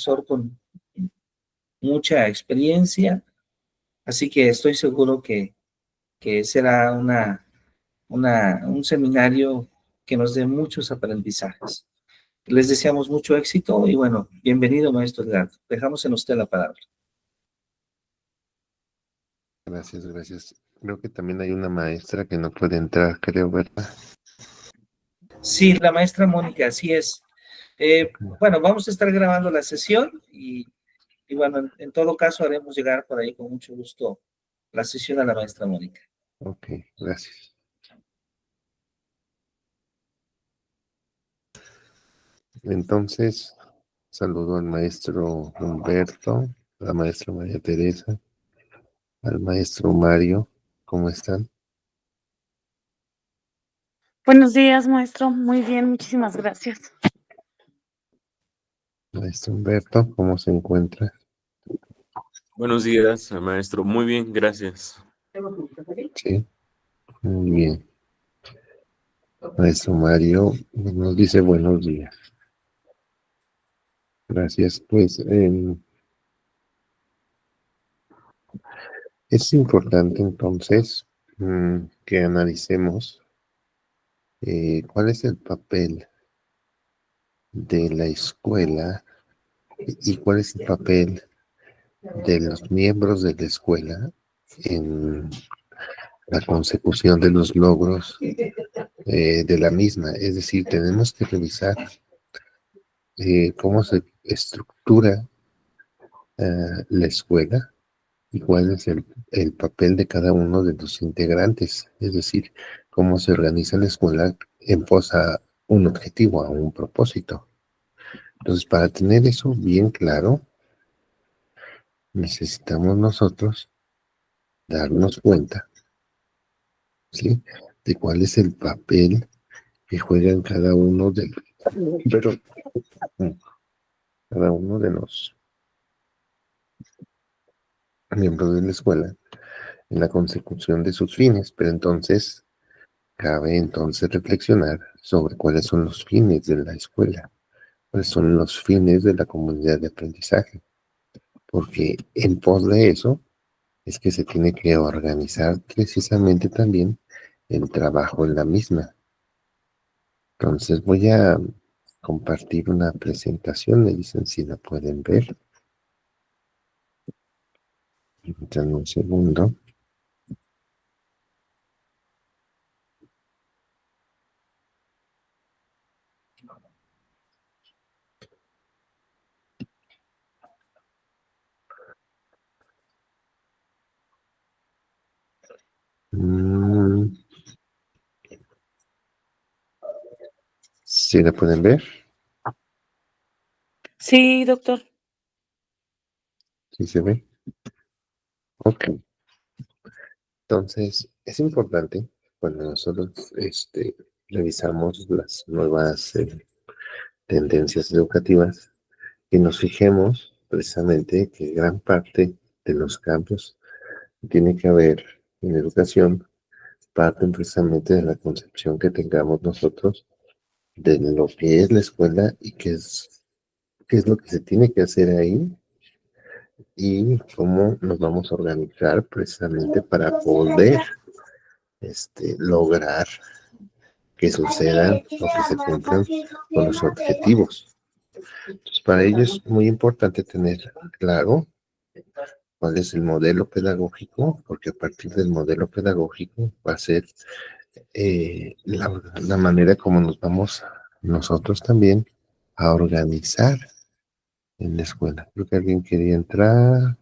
profesor con mucha experiencia, así que estoy seguro que será un seminario que nos dé muchos aprendizajes. Les deseamos mucho éxito y bueno, bienvenido, maestro Edgardo. Dejamos en usted la palabra. Gracias, gracias. Creo que también hay una maestra que no puede entrar, creo, ¿verdad? Sí, la maestra Mónica, así es. Bueno, vamos a estar grabando la sesión y bueno, en todo caso haremos llegar por ahí con mucho gusto la sesión a la maestra Mónica. Ok, gracias. Entonces, saludo al maestro Humberto, a la maestra María Teresa, al maestro Mario. ¿Cómo están? Buenos días, maestro. Muy bien, muchísimas gracias. Maestro Humberto, ¿cómo se encuentra? Buenos días, maestro. Muy bien, gracias. Sí, muy bien. Maestro Mario nos dice buenos días. Gracias. Pues es importante entonces que analicemos cuál es el papel de la escuela y cuál es el papel de los miembros de la escuela en la consecución de los logros de la misma. Es decir, tenemos que revisar cómo se estructura la escuela y cuál es el papel de cada uno de los integrantes. Es decir, cómo se organiza la escuela en pos a un objetivo, a un propósito. Entonces, para tener eso bien claro, necesitamos nosotros darnos cuenta, ¿sí?, de cuál es el papel que juegan pero, cada uno de los miembros de la escuela en la consecución de sus fines. Pero entonces, cabe entonces reflexionar sobre cuáles son los fines de la escuela, cuáles son los fines de la comunidad de aprendizaje, porque en pos de eso es que se tiene que organizar precisamente también el trabajo en la misma. Entonces voy a compartir una presentación, me dicen si la pueden ver. Permítanme un segundo. ¿Sí la pueden ver? Sí, doctor. ¿Sí se ve? Ok. Entonces, es importante cuando nosotros revisamos las nuevas tendencias educativas que nos fijemos precisamente que gran parte de los cambios que tiene que haber en educación parten precisamente de la concepción que tengamos nosotros de lo que es la escuela y qué es lo que se tiene que hacer ahí y cómo nos vamos a organizar precisamente para poder lograr que sucedan o que se cumplan con los objetivos. Entonces, para ello es muy importante tener claro cuál es el modelo pedagógico, porque a partir del modelo pedagógico va a ser la manera como nos vamos nosotros también a organizar en la escuela. Creo que alguien quería entrar.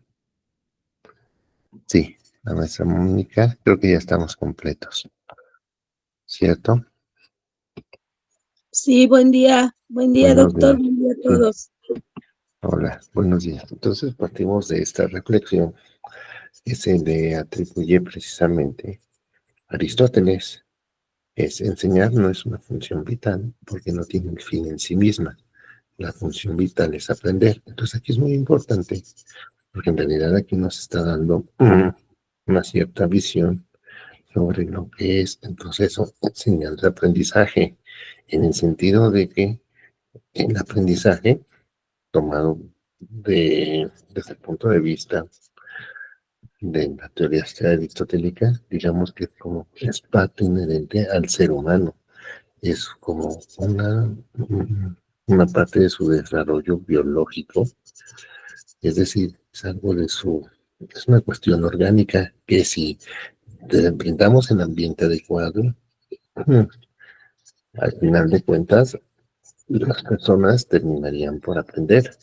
Sí, la maestra Mónica, creo que ya estamos completos. ¿Cierto? Sí, buen día, Buenos doctor, días. buen día a Sí. todos. Hola, buenos días. Entonces partimos de esta reflexión que se le atribuye precisamente a Aristóteles. Es enseñar no es una función vital porque no tiene el fin en sí misma. La función vital es aprender. Entonces aquí es muy importante porque en realidad aquí nos está dando una cierta visión sobre lo que es el proceso de enseñanza-aprendizaje, en el sentido de que el aprendizaje, tomado desde el punto de vista de la teoría aristotélica, digamos que como es parte inherente al ser humano, es como una parte de su desarrollo biológico, es decir, es algo es una cuestión orgánica que si te brindamos el ambiente adecuado, al final de cuentas, las personas terminarían por aprender,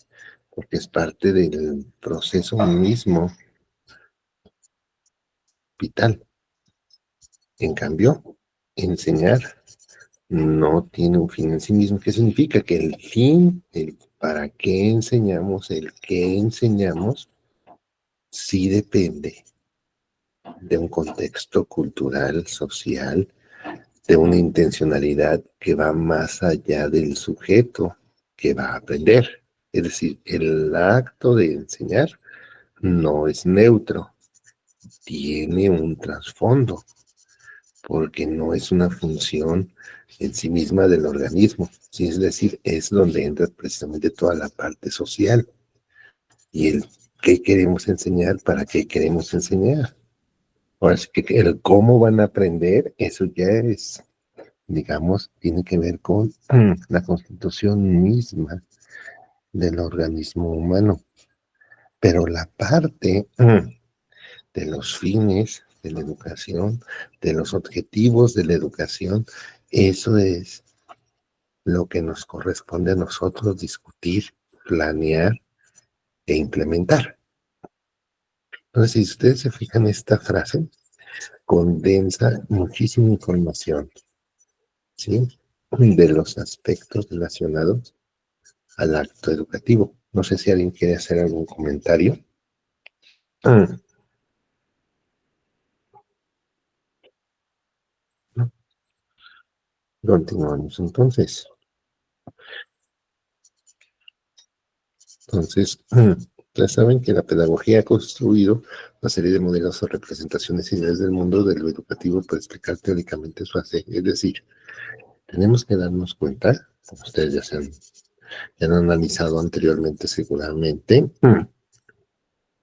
porque es parte del proceso mismo vital. En cambio, enseñar no tiene un fin en sí mismo. ¿Qué significa? Que el fin, el para qué enseñamos, el qué enseñamos, sí depende de un contexto cultural, social, de una intencionalidad que va más allá del sujeto que va a aprender. Es decir, el acto de enseñar no es neutro, tiene un trasfondo, porque no es una función en sí misma del organismo, ¿sí? Es decir, es donde entra precisamente toda la parte social y el qué queremos enseñar, para qué queremos enseñar. Ahora sí que el cómo van a aprender, eso ya es, digamos, tiene que ver con la constitución misma del organismo humano. Pero la parte de los fines de la educación, de los objetivos de la educación, eso es lo que nos corresponde a nosotros discutir, planear e implementar. Entonces, si ustedes se fijan, esta frase condensa muchísima información, ¿sí? De los aspectos relacionados al acto educativo. No sé si alguien quiere hacer algún comentario. ¿No? Continuamos entonces. Ya saben que la pedagogía ha construido una serie de modelos o representaciones ideales del mundo de lo educativo para explicar teóricamente su hacer. Es decir, tenemos que darnos cuenta, como ustedes ya han analizado anteriormente seguramente,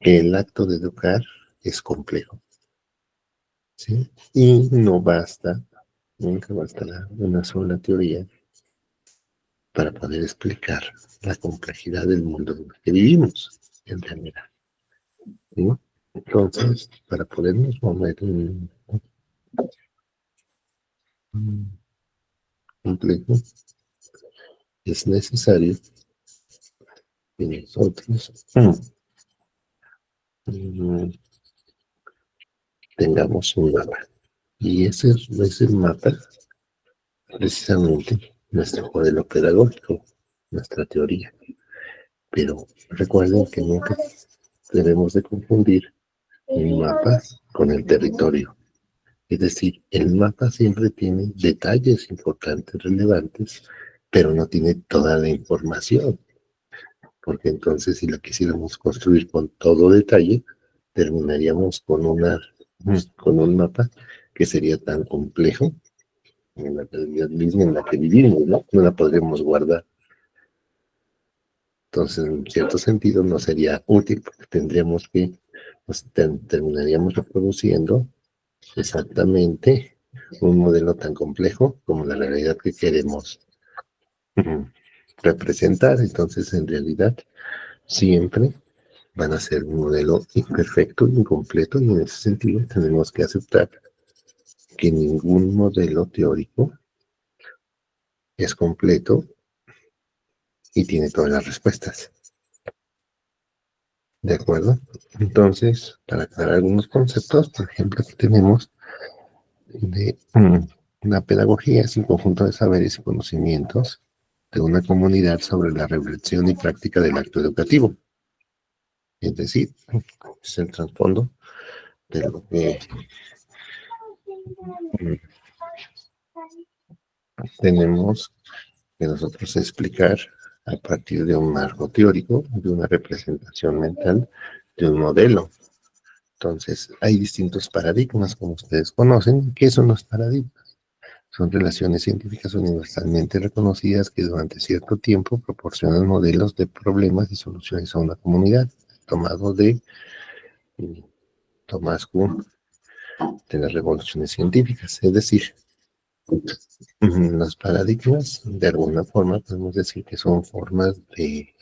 que el acto de educar es complejo, ¿sí? Y no basta, nunca bastará una sola teoría para poder explicar la complejidad del mundo en el que vivimos, en realidad, ¿sí? Entonces, para podernos mover un complejo, es necesario que nosotros tengamos un mapa. Y ese es el mapa, precisamente, nuestro modelo pedagógico, nuestra teoría. Pero recuerden que nunca debemos de confundir un mapa con el territorio. Es decir, el mapa siempre tiene detalles importantes, relevantes, pero no tiene toda la información, porque entonces si la quisiéramos construir con todo detalle, terminaríamos con un mapa que sería tan complejo en la realidad misma en la que vivimos, ¿no? No la podremos guardar. Entonces, en cierto sentido, no sería útil porque tendríamos que, pues, terminaríamos reproduciendo exactamente un modelo tan complejo como la realidad que queremos representar. Entonces, en realidad, siempre van a ser un modelo imperfecto, incompleto, y en ese sentido tenemos que aceptar que ningún modelo teórico es completo y tiene todas las respuestas. ¿De acuerdo? Entonces, para aclarar algunos conceptos, por ejemplo, aquí tenemos de la pedagogía es un conjunto de saberes y conocimientos de una comunidad sobre la reflexión y práctica del acto educativo. Es decir, es el trasfondo de lo que tenemos que nosotros explicar a partir de un marco teórico, de una representación mental, de un modelo. Entonces, hay distintos paradigmas, como ustedes conocen. ¿Qué son los paradigmas? Son relaciones científicas universalmente reconocidas que durante cierto tiempo proporcionan modelos de problemas y soluciones a una comunidad, tomado de Thomas Kuhn de las revoluciones científicas. Es decir, los paradigmas, de alguna forma, podemos decir que son formas de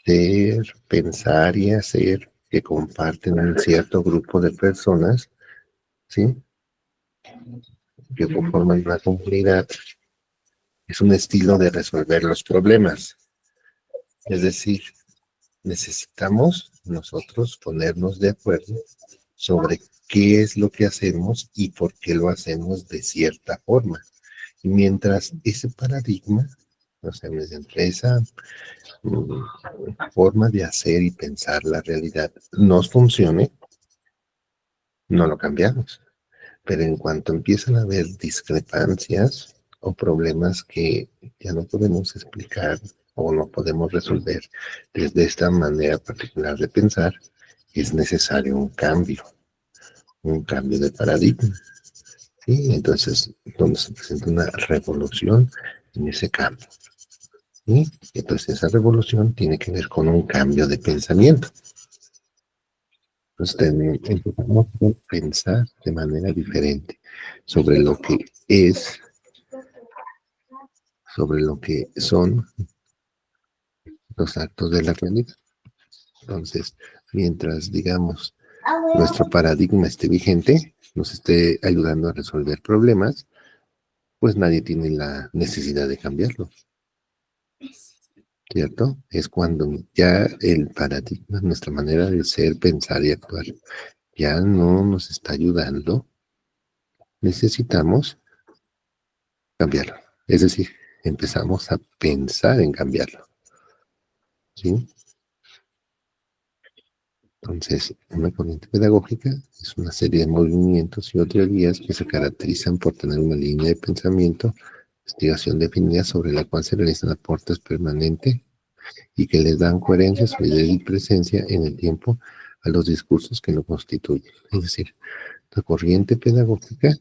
ser, pensar y hacer que comparten un cierto grupo de personas, ¿sí? Que conforman una comunidad. Es un estilo de resolver los problemas. Es decir, necesitamos nosotros ponernos de acuerdo sobre qué es lo que hacemos y por qué lo hacemos de cierta forma. Y mientras ese paradigma, o sea, entre esa forma de hacer y pensar la realidad nos funcione, no lo cambiamos. Pero en cuanto empiezan a haber discrepancias o problemas que ya no podemos explicar o no podemos resolver desde esta manera particular de pensar, es necesario un cambio de paradigma. ¿Sí? Entonces, donde se presenta una revolución en ese cambio. ¿Sí? Entonces, esa revolución tiene que ver con un cambio de pensamiento. Entonces, empezamos a pensar de manera diferente sobre lo que es, sobre lo que son los actos de la realidad. Entonces, mientras, digamos, nuestro paradigma esté vigente, nos esté ayudando a resolver problemas, pues nadie tiene la necesidad de cambiarlo, ¿cierto? Es cuando ya el paradigma, nuestra manera de ser, pensar y actuar, ya no nos está ayudando, necesitamos cambiarlo. Es decir, empezamos a pensar en cambiarlo, ¿sí? Entonces, una corriente pedagógica es una serie de movimientos y o teorías que se caracterizan por tener una línea de pensamiento, investigación definida sobre la cual se realizan aportes permanentes y que les dan coherencia, solidez y presencia en el tiempo a los discursos que lo constituyen. Es decir, la corriente pedagógica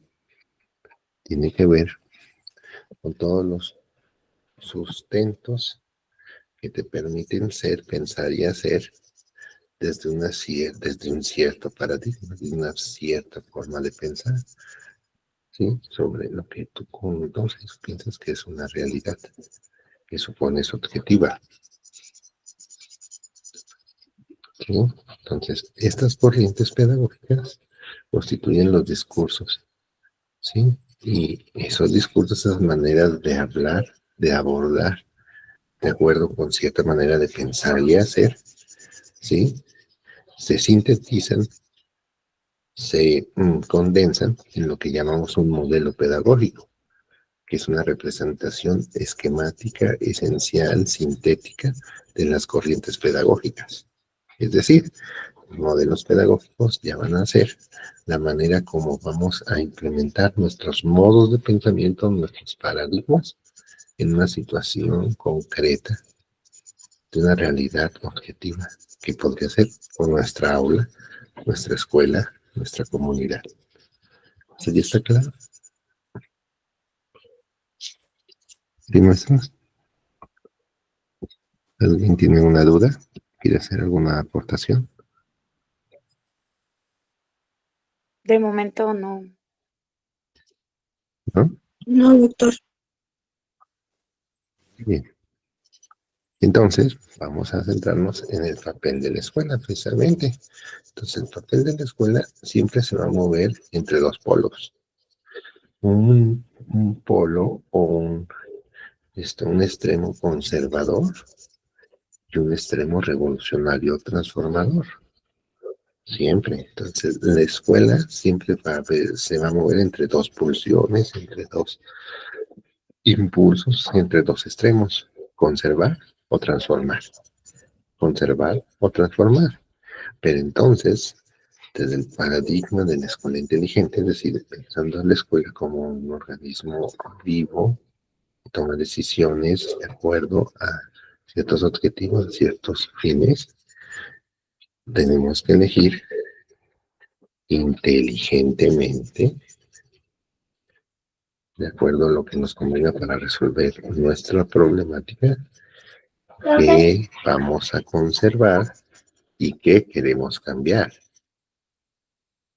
tiene que ver con todos los sustentos que te permiten ser, pensar y hacer desde un cierto paradigma, de una cierta forma de pensar, ¿sí? Sobre lo que tú entonces piensas que es una realidad, que supones objetiva, ¿sí? Entonces, estas corrientes pedagógicas constituyen los discursos, ¿sí? Y esos discursos, esas maneras de hablar, de abordar, de acuerdo con cierta manera de pensar y hacer, ¿sí? Se sintetizan, se condensan en lo que llamamos un modelo pedagógico, que es una representación esquemática, esencial, sintética de las corrientes pedagógicas. Es decir, los modelos pedagógicos ya van a ser la manera como vamos a implementar nuestros modos de pensamiento, nuestros paradigmas en una situación concreta de una realidad objetiva que podría ser por nuestra aula, nuestra escuela, nuestra comunidad. ¿Sí está claro? ¿Sí, maestros? ¿Alguien tiene una duda? ¿Quiere hacer alguna aportación? De momento no. ¿No? No, doctor. Bien. Entonces, vamos a centrarnos en el papel de la escuela, precisamente. Entonces, el papel de la escuela siempre se va a mover entre dos polos. Un polo o un extremo conservador y un extremo revolucionario transformador. Siempre. Entonces, la escuela siempre se va a mover entre dos pulsiones, entre dos impulsos, entre dos extremos. Conservar o transformar. Conservar o transformar. Pero entonces, desde el paradigma de la escuela inteligente, es decir, pensando en la escuela como un organismo vivo, que toma decisiones de acuerdo a ciertos objetivos, ciertos fines, tenemos que elegir inteligentemente de acuerdo a lo que nos convenga para resolver nuestra problemática, qué vamos a conservar y qué queremos cambiar.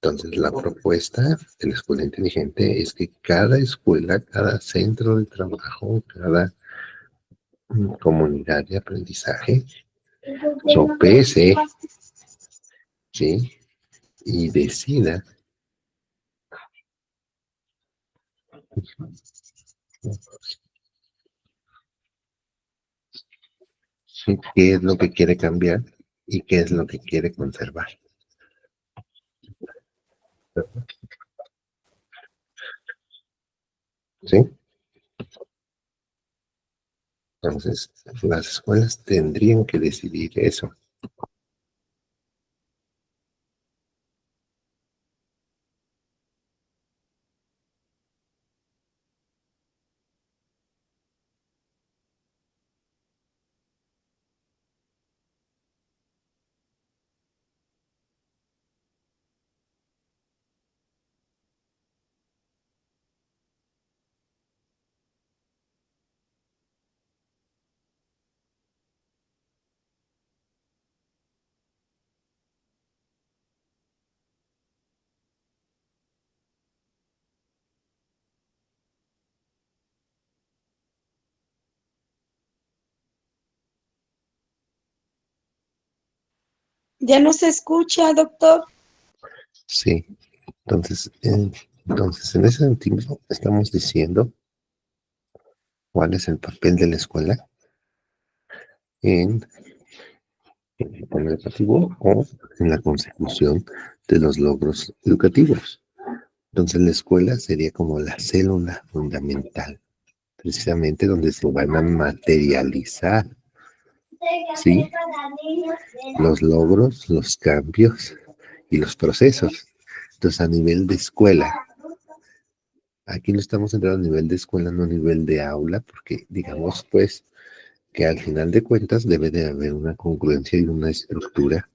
Entonces, la propuesta de la escuela inteligente es que cada escuela, cada centro de trabajo, cada comunidad de aprendizaje sopese, ¿sí? Y decida ¿sí? Qué es lo que quiere cambiar y qué es lo que quiere conservar. ¿Sí? Entonces, las escuelas tendrían que decidir eso. Ya no se escucha, doctor. Sí. Entonces, en ese sentido, estamos diciendo cuál es el papel de la escuela en el sistema educativo o en la consecución de los logros educativos. Entonces, la escuela sería como la célula fundamental, precisamente donde se van a materializar, ¿sí? Los logros, los cambios y los procesos. Entonces, a nivel de escuela, aquí no estamos entrando a nivel de escuela, no a nivel de aula, porque digamos pues que al final de cuentas debe de haber una congruencia y una estructura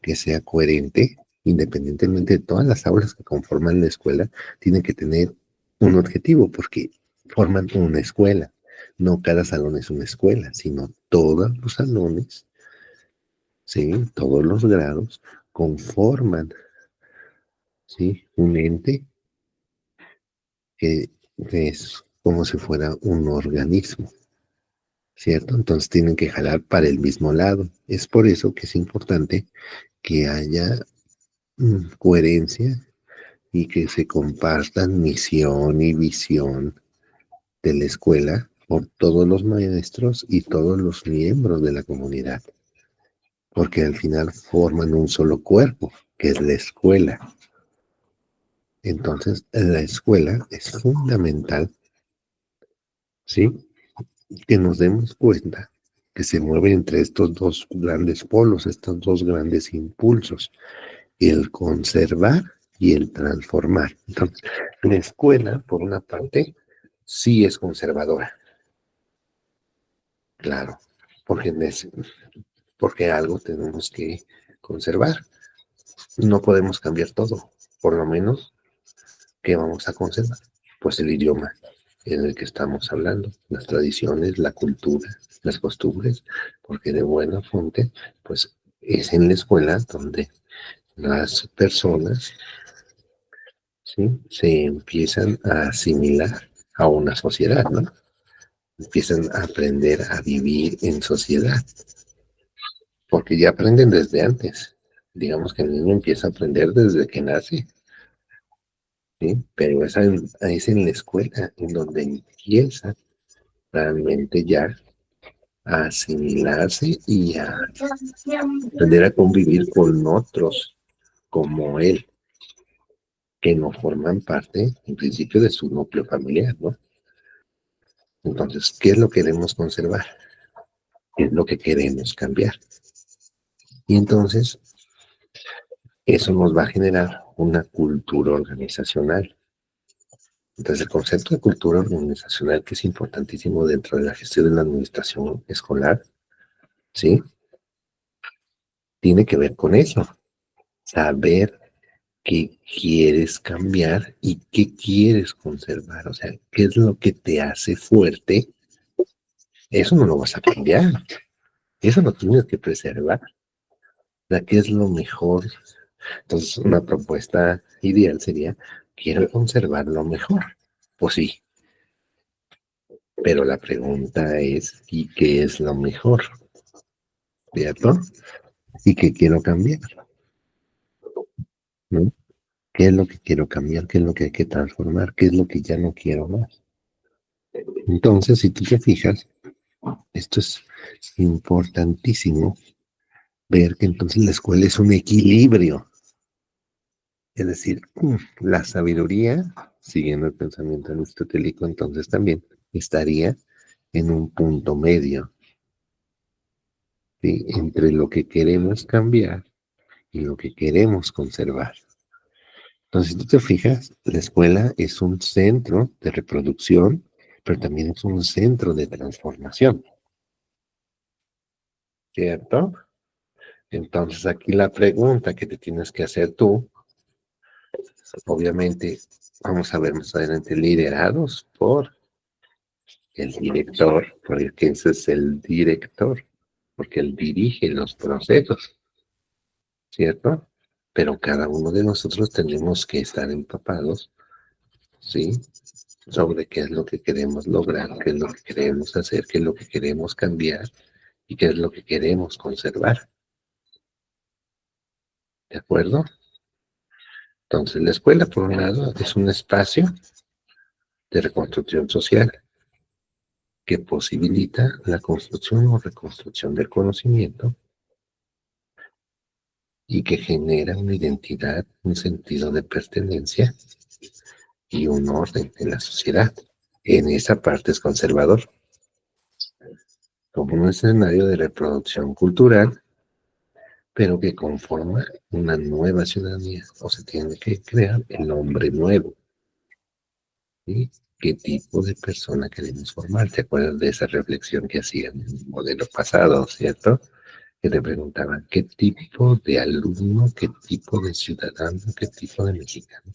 que sea coherente, independientemente de todas las aulas que conforman la escuela, tienen que tener un objetivo, porque forman una escuela. No cada salón es una escuela, sino todos los salones, ¿sí? Todos los grados conforman, ¿sí? Un ente que es como si fuera un organismo, ¿cierto? Entonces tienen que jalar para el mismo lado. Es por eso que es importante que haya coherencia y que se compartan misión y visión de la escuela por todos los maestros y todos los miembros de la comunidad, porque al final forman un solo cuerpo, que es la escuela. Entonces, la escuela es fundamental, ¿sí? Que nos demos cuenta que se mueven entre estos dos grandes polos, estos dos grandes impulsos, el conservar y el transformar. Entonces, la escuela, por una parte, sí es conservadora, claro, porque, porque algo tenemos que conservar. No podemos cambiar todo, por lo menos, ¿qué vamos a conservar? Pues el idioma en el que estamos hablando, las tradiciones, la cultura, las costumbres, porque de buena fuente, pues es en la escuela donde las personas, ¿sí? Se empiezan a asimilar a una sociedad, ¿no? Empiezan a aprender a vivir en sociedad, porque ya aprenden desde antes. Digamos que el niño empieza a aprender desde que nace, ¿sí? Pero es en la escuela en donde empieza realmente ya a asimilarse y a aprender a convivir con otros como él, que no forman parte, en principio, de su núcleo familiar, ¿no? Entonces, ¿qué es lo que queremos conservar? ¿Qué es lo que queremos cambiar? Y entonces, eso nos va a generar una cultura organizacional. Entonces, el concepto de cultura organizacional, que es importantísimo dentro de la gestión de la administración escolar, ¿sí? Tiene que ver con eso, saber qué quieres cambiar y qué quieres conservar. O sea, qué es lo que te hace fuerte. Eso no lo vas a cambiar. Eso lo tienes que preservar. O sea, qué es lo mejor. Entonces, una propuesta ideal sería, quiero conservar lo mejor. Pues sí, pero la pregunta es, ¿y qué es lo mejor? ¿Cierto? ¿Y qué quiero cambiar? ¿No? ¿Qué es lo que quiero cambiar? ¿Qué es lo que hay que transformar? ¿Qué es lo que ya no quiero más? Entonces, si tú te fijas, esto es importantísimo, ver que entonces la escuela es un equilibrio. Es decir, la sabiduría, siguiendo el pensamiento aristotélico, entonces también estaría en un punto medio, ¿sí? Entre lo que queremos cambiar y lo que queremos conservar. Entonces, si tú te fijas, la escuela es un centro de reproducción, pero también es un centro de transformación, ¿cierto? Entonces, aquí la pregunta que te tienes que hacer tú, obviamente, vamos a ver más adelante, liderados por el director, porque ese es el director, porque él dirige los procesos, ¿cierto? Pero cada uno de nosotros tenemos que estar empapados, ¿sí? Sobre qué es lo que queremos lograr, qué es lo que queremos hacer, qué es lo que queremos cambiar y qué es lo que queremos conservar. ¿De acuerdo? Entonces, la escuela, por un lado, es un espacio de reconstrucción social que posibilita la construcción o reconstrucción del conocimiento y que genera una identidad, un sentido de pertenencia y un orden en la sociedad. En esa parte es conservador, como un escenario de reproducción cultural, pero que conforma una nueva ciudadanía, o se tiene que crear el hombre nuevo. ¿Sí? ¿Qué tipo de persona queremos formar? ¿Te acuerdas de esa reflexión que hacían en el modelo pasado, cierto? Que te preguntaban qué tipo de alumno, qué tipo de ciudadano, qué tipo de mexicano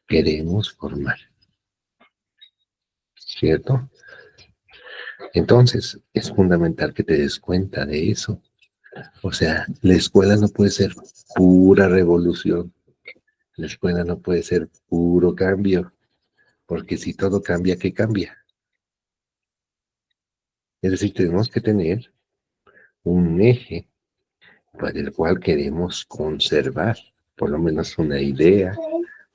queremos formar, ¿cierto? Entonces, es fundamental que te des cuenta de eso. O sea, la escuela no puede ser pura revolución, la escuela no puede ser puro cambio, porque si todo cambia, ¿qué cambia? Es decir, tenemos que tener un eje para el cual queremos conservar, por lo menos una idea,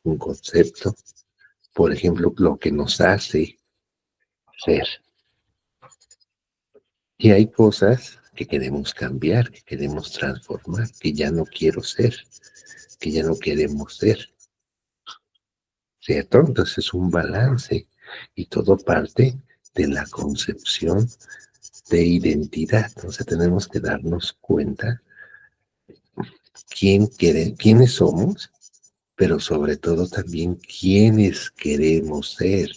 un concepto, por ejemplo, lo que nos hace ser. Y hay cosas que queremos cambiar, que queremos transformar, que ya no quiero ser, que ya no queremos ser, ¿cierto? Entonces es un balance y todo parte de la concepción de identidad. Entonces tenemos que darnos cuenta quiénes somos, pero sobre todo también quiénes queremos ser.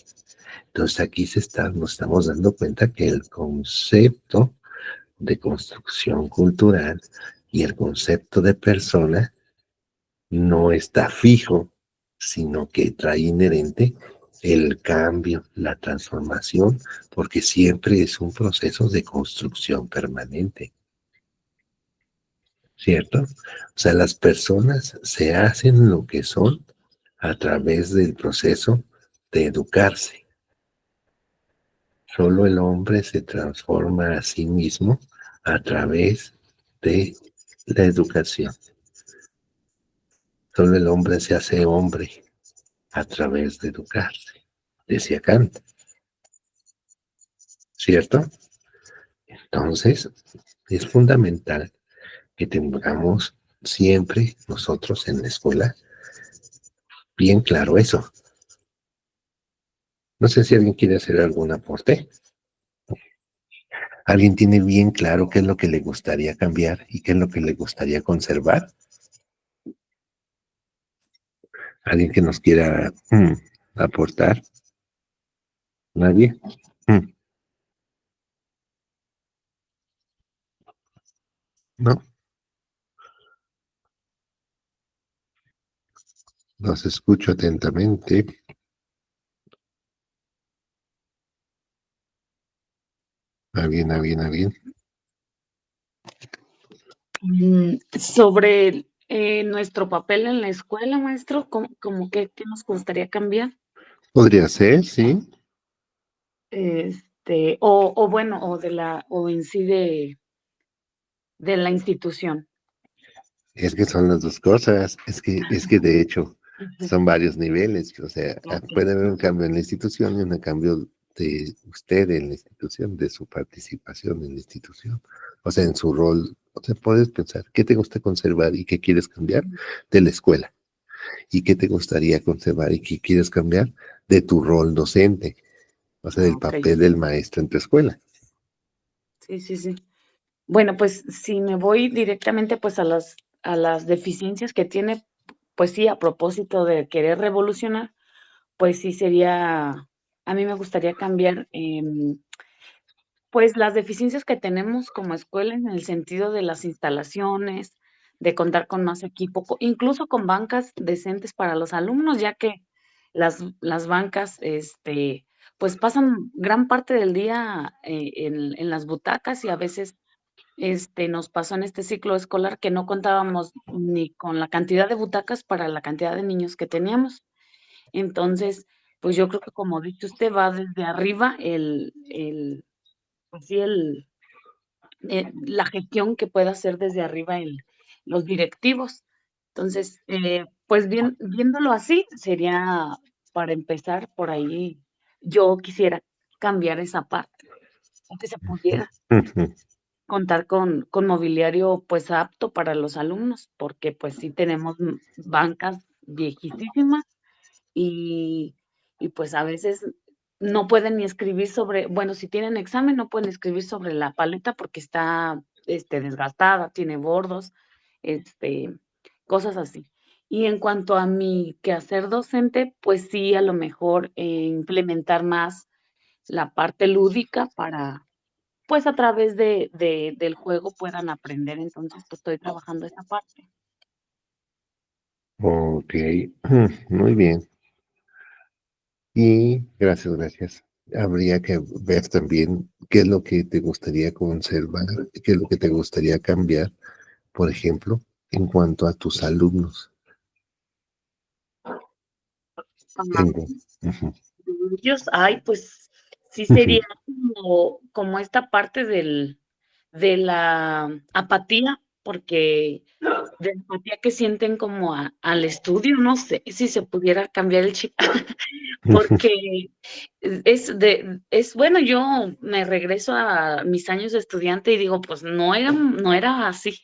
Entonces aquí nos estamos dando cuenta que el concepto de construcción cultural y el concepto de persona no está fijo, sino que trae inherente el cambio, la transformación, porque siempre es un proceso de construcción permanente, ¿cierto? O sea, las personas se hacen lo que son a través del proceso de educarse. Solo el hombre se transforma a sí mismo a través de la educación. Solo el hombre se hace hombre a través de educarse, decía Kant, ¿cierto? Entonces, es fundamental que tengamos siempre nosotros en la escuela bien claro eso. No sé si alguien quiere hacer algún aporte. ¿Alguien tiene bien claro qué es lo que le gustaría cambiar y qué es lo que le gustaría conservar? ¿Alguien que nos quiera aportar? ¿Nadie? Mm, ¿No? Los escucho atentamente. ¿Alguien? Sobre nuestro papel en la escuela, maestro, como qué nos gustaría cambiar, Podría ser, sí. o bueno, o en sí de la institución. Es que son las dos cosas. Es que de hecho Ujú. son varios niveles. O sea, Ok. puede haber un cambio en la institución y un cambio de usted en la institución, de su participación en la institución. O sea, en su rol. O sea, puedes pensar qué te gusta conservar y qué quieres cambiar de la escuela. Y qué te gustaría conservar y qué quieres cambiar de tu rol docente. O sea, del Ok, papel del maestro en tu escuela. sí, sí, sí. Bueno, pues si me voy directamente pues a las deficiencias que tiene, pues sí, a propósito de querer revolucionar, pues sí sería, a mí me gustaría cambiar, pues las deficiencias que tenemos como escuela en el sentido de las instalaciones, de contar con más equipo, incluso con bancas decentes para los alumnos, ya que las bancas, pues pasan gran parte del día en las butacas y a veces nos pasó en este ciclo escolar que no contábamos ni con la cantidad de butacas para la cantidad de niños que teníamos. Entonces, pues yo creo que como dice usted, va desde arriba pues sí, la gestión que pueda hacer desde arriba los directivos. Entonces, pues viéndolo así, sería para empezar por ahí, yo quisiera cambiar esa parte, o que se pudiera Ujú. contar con mobiliario, pues, apto para los alumnos, porque, pues, sí tenemos, bancas viejísimas y pues, a veces no pueden ni escribir sobre bueno, si tienen examen, no pueden escribir sobre la paleta porque está, desgastada, tiene bordos, este, cosas así. Y en cuanto a mi quehacer docente, pues sí, a lo mejor, implementar más la parte lúdica para pues, a través del juego puedan aprender. Entonces, pues, estoy trabajando esa parte. Ok, muy bien. Y gracias. Habría que ver también qué es lo que te gustaría conservar, qué es lo que te gustaría cambiar, por ejemplo, en cuanto a tus alumnos. Ajá. Tengo. Ujú, Ellos, ay, pues, sí ujú, sería como esta parte de la apatía, porque de empatía que sienten como al estudio, no sé si se pudiera cambiar el chip, ujú, porque bueno, yo me regreso a mis años de estudiante y digo, pues no era así,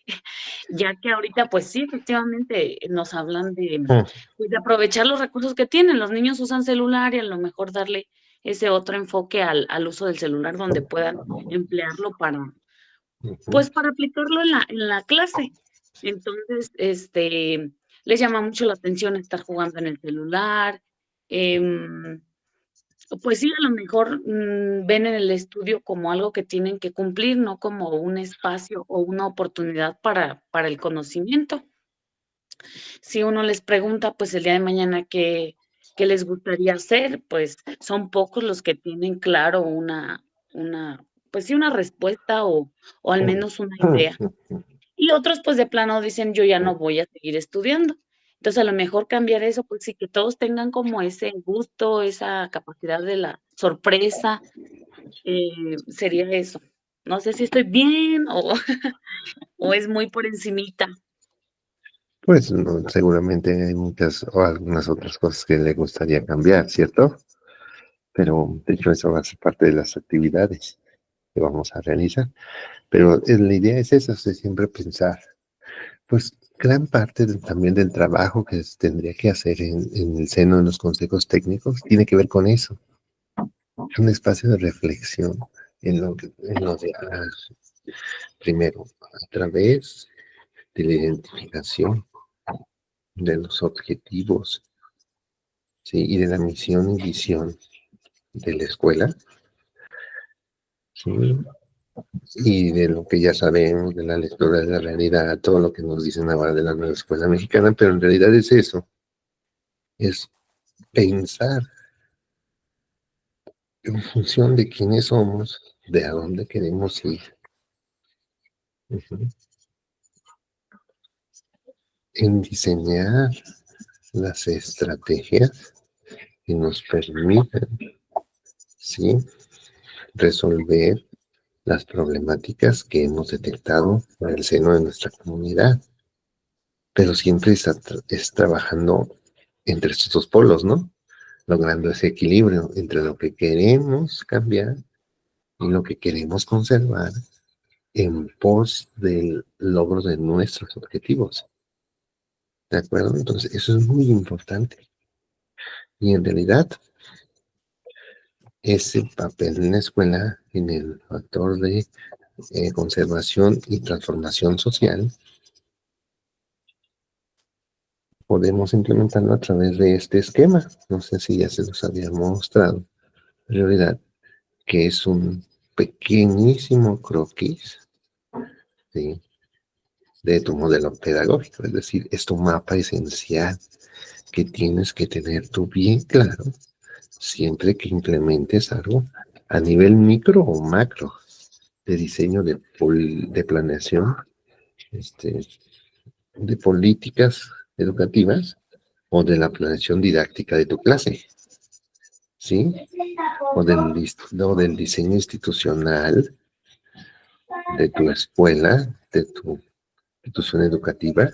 ya que ahorita, pues sí, efectivamente, nos hablan pues, de aprovechar los recursos que tienen. Los niños usan celular y a lo mejor darle ese otro enfoque al uso del celular donde puedan emplearlo ujú. pues, para aplicarlo en la clase. Entonces, les llama mucho la atención estar jugando en el celular, em, pues sí, a lo mejor, ven en el estudio como algo que tienen que cumplir, no como un espacio o una oportunidad para el conocimiento. Si uno les pregunta, pues, el día de mañana qué les gustaría hacer, pues, son pocos los que tienen claro pues sí, una respuesta o al menos una idea. Y otros, pues, de plano dicen: "Yo ya no voy a seguir estudiando". Entonces, a lo mejor cambiar eso, pues sí, que todos tengan como ese gusto, esa capacidad de la sorpresa, sería eso. No sé si estoy bien o o es muy por encimita. Pues no, seguramente hay muchas o algunas otras cosas que le gustaría cambiar, ¿cierto? Pero de hecho eso va a ser parte de las actividades que vamos a realizar. Pero la idea es esa, siempre pensar. Pues gran parte también del trabajo que tendría que hacer en el seno de los consejos técnicos tiene que ver con eso. Es un espacio de reflexión primero, a través de la identificación de los objetivos, ¿sí? Y de la misión y visión de la escuela, ¿sí? Y de lo que ya sabemos, de la lectura de la realidad, todo lo que nos dicen ahora de la nueva escuela mexicana, pero en realidad es eso. es pensar en función de quiénes somos, de a dónde queremos ir. En diseñar las estrategias que nos permitan, ¿sí?, resolver las problemáticas que hemos detectado en el seno de nuestra comunidad. Pero siempre es trabajando entre estos dos polos, ¿no? Logrando ese equilibrio entre lo que queremos cambiar y lo que queremos conservar en pos del logro de nuestros objetivos. ¿De acuerdo? Entonces, eso es muy importante. Y en realidad, ese papel en la escuela, en el factor de conservación y transformación social, podemos implementarlo a través de este esquema. No sé si ya se los había mostrado. En realidad, que es un pequeñísimo croquis, ¿sí?, de tu modelo pedagógico. Es decir, es tu mapa esencial que tienes que tener tú bien claro siempre que implementes algo a nivel micro o macro de diseño de planeación, de políticas educativas o de la planeación didáctica de tu clase, ¿sí? O del diseño institucional de tu escuela, de tu institución educativa,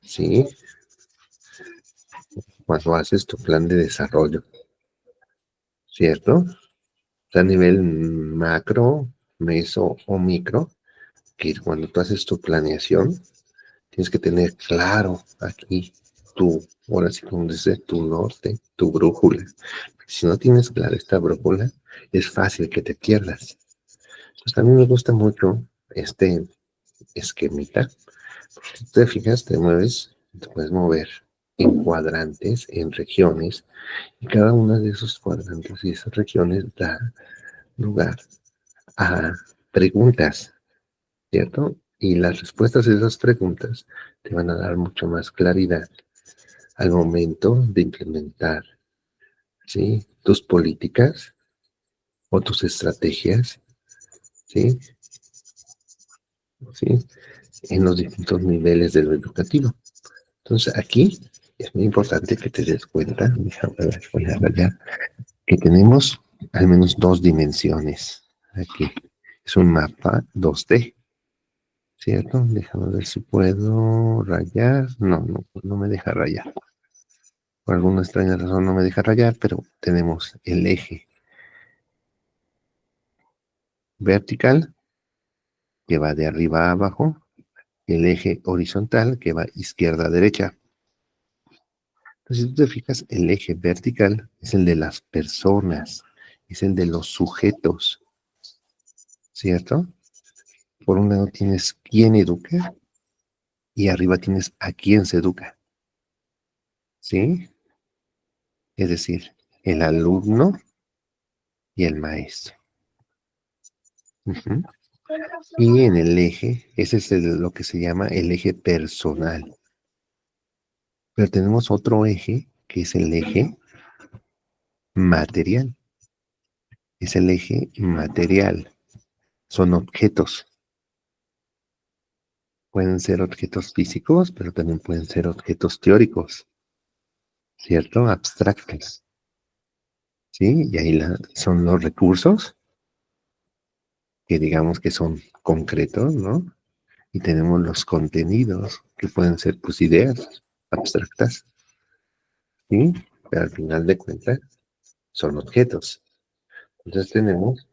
¿sí? Cuando haces tu plan de desarrollo, ¿cierto? A nivel macro, meso o micro, que cuando tú haces tu planeación, tienes que tener claro aquí ahora sí como dice, tu norte, tu brújula. Si no tienes clara esta brújula, es fácil que te pierdas. Pues a mí me gusta mucho este esquemita. Si te fijas, te puedes mover en cuadrantes, en regiones, y cada una de esos cuadrantes y esas regiones da lugar a preguntas, ¿cierto? Y las respuestas a esas preguntas te van a dar mucho más claridad al momento de implementar, ¿sí?, tus políticas o tus estrategias, ¿sí? ¿Sí? En los distintos niveles de lo educativo. Entonces, aquí es muy importante que te des cuenta, que tenemos al menos dos dimensiones. Aquí es un mapa 2D, ¿cierto? Déjame ver si puedo rayar. No me deja rayar. Por alguna extraña razón no me deja rayar, pero tenemos el eje vertical que va de arriba a abajo, el eje horizontal que va izquierda a derecha. Entonces, si tú te fijas, el eje vertical es el de las personas, es el de los sujetos, ¿cierto? Por un lado tienes quién educa y arriba tienes a quién se educa, ¿sí? Es decir, el alumno y el maestro. Uh-huh. Y en el eje, ese es lo que se llama el eje personal. Pero tenemos otro eje, que es el eje material. Es el eje material. Son objetos. Pueden ser objetos físicos, pero también pueden ser objetos teóricos, ¿cierto? Abstractos. ¿Sí? Y ahí son los recursos, que digamos que son concretos, ¿no? Y tenemos los contenidos, que pueden ser pues ideas abstractas, ¿sí? Pero al final de cuentas son objetos. Entonces tenemos